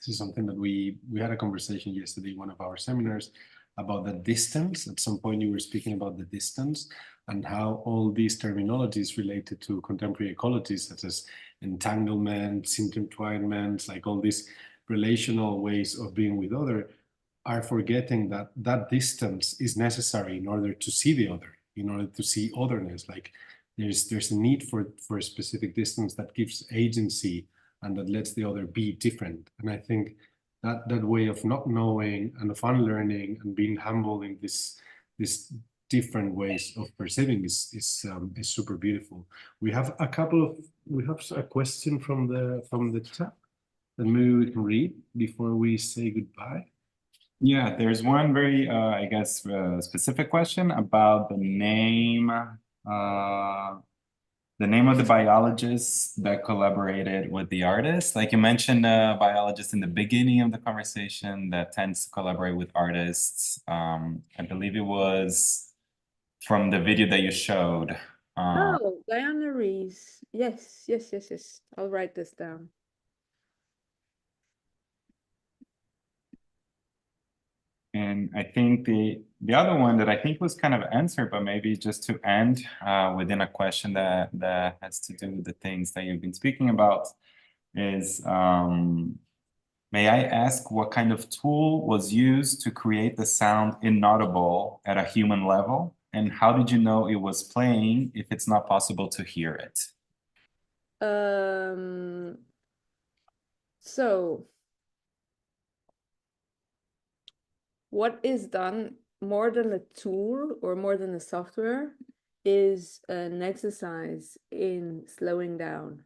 This is something that we had a conversation yesterday in one of our seminars about the distance. At some point you were speaking about the distance and how all these terminologies related to contemporary ecologies, such as entanglement, intertwinement, like all these relational ways of being with other, are forgetting that that distance is necessary in order to see the other, in order to see otherness. Like there's a need for a specific distance that gives agency and that lets the other be different. And I think that way of not knowing and of unlearning and being humble in this different ways of perceiving is super beautiful. We have a question from the chat that maybe we can read before we say goodbye. Yeah, there's one very, I guess, specific question about the name of the biologist that collaborated with the artist. Like you mentioned, a biologist in the beginning of the conversation that tends to collaborate with artists. I believe it was from the video that you showed. Oh, Diana Rees. Yes, yes, yes, yes. I'll write this down. And I think the other one that I think was kind of answered, but maybe just to end within a question that has to do with the things that you've been speaking about is, may I ask what kind of tool was used to create the sound inaudible at a human level? And how did you know it was playing if it's not possible to hear it? So what is done more than a tool or more than a software is an exercise in slowing down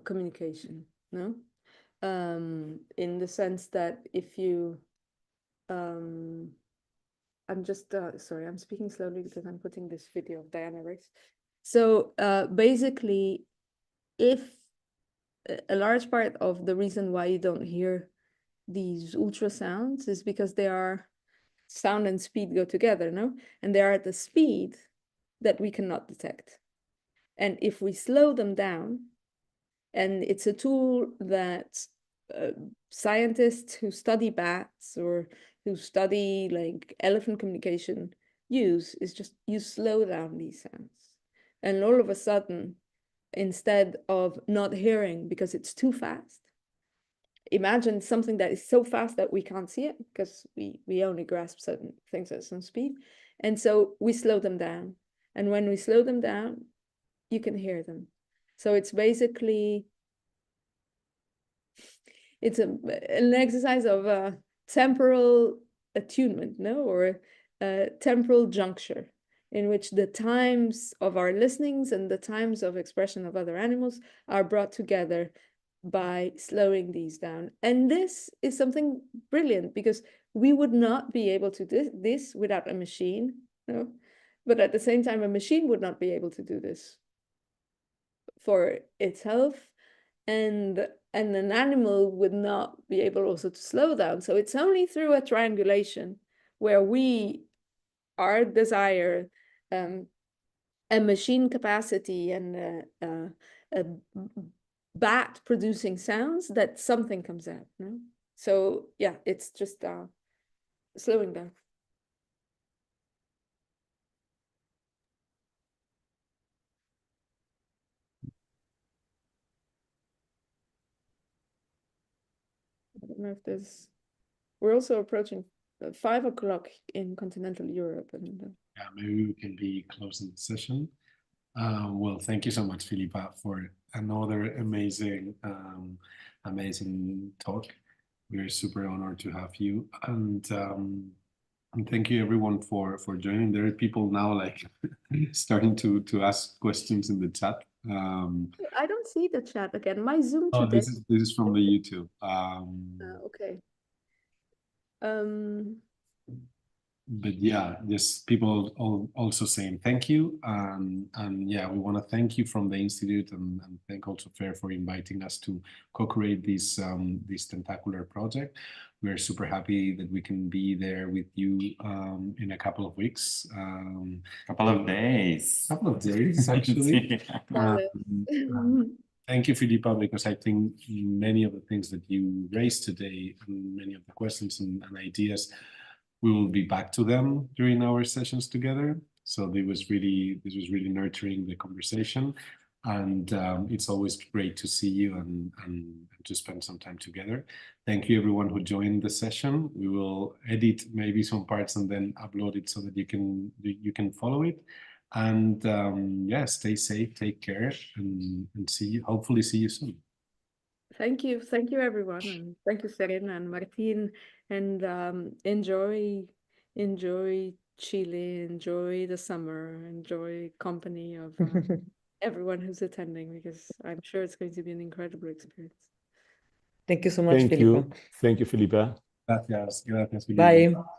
communication, no? In the sense that if you I'm just sorry, I'm speaking slowly because I'm putting this video of Diana Rees. So basically, if a large part of the reason why you don't hear these ultrasounds is because they are sound and speed go together, no? And they are at the speed that we cannot detect. And if we slow them down, and it's a tool that scientists who study bats or who study like elephant communication use, is just you slow down these sounds. And all of a sudden, instead of not hearing because it's too fast, imagine something that is so fast that we can't see it because we only grasp certain things at some speed. And so we slow them down. And when we slow them down, you can hear them. So it's basically, it's an exercise of temporal attunement, no? Or temporal juncture, in which the times of our listenings and the times of expression of other animals are brought together by slowing these down. And this is something brilliant because we would not be able to do this without a machine, no? But at the same time, a machine would not be able to do this for itself, and an animal would not be able also to slow down. So it's only through a triangulation where we, our desire, a machine capacity, and a bat producing sounds, that something comes out, no? So yeah, it's just slowing down. I don't know if there's, we're also approaching 5 o'clock in continental Europe, and Yeah, maybe we can be closing the session. Well, thank you so much, Filipa, for another amazing talk. We're super honored to have you, and thank you everyone for joining. There are people now like starting to ask questions in the chat. I don't see the chat again. My Zoom Oh, today. this is from the YouTube. Okay. But yeah, just people also saying thank you, and yeah, we want to thank you from the Institute, and thank also FAIR for inviting us to co-create this tentacular project. We're super happy that we can be there with you in a couple of weeks. Couple of days. Couple of days, actually. Thank you, Filipa, because I think many of the things that you raised today, and many of the questions and ideas, we will be back to them during our sessions together. So this was really nurturing the conversation, and it's always great to see you and to spend some time together. Thank you everyone who joined the session. We will edit maybe some parts and then upload it so that you can follow it. And yeah, stay safe, take care, and hopefully see you soon. Thank you everyone, and thank you Serena and Martin, and enjoy Chile, enjoy the summer, enjoy company of everyone who's attending, because I'm sure it's going to be an incredible experience. Thank you so much, Thank Filipa. you. Thank you, Filipa. Gracias, Filipa. Bye.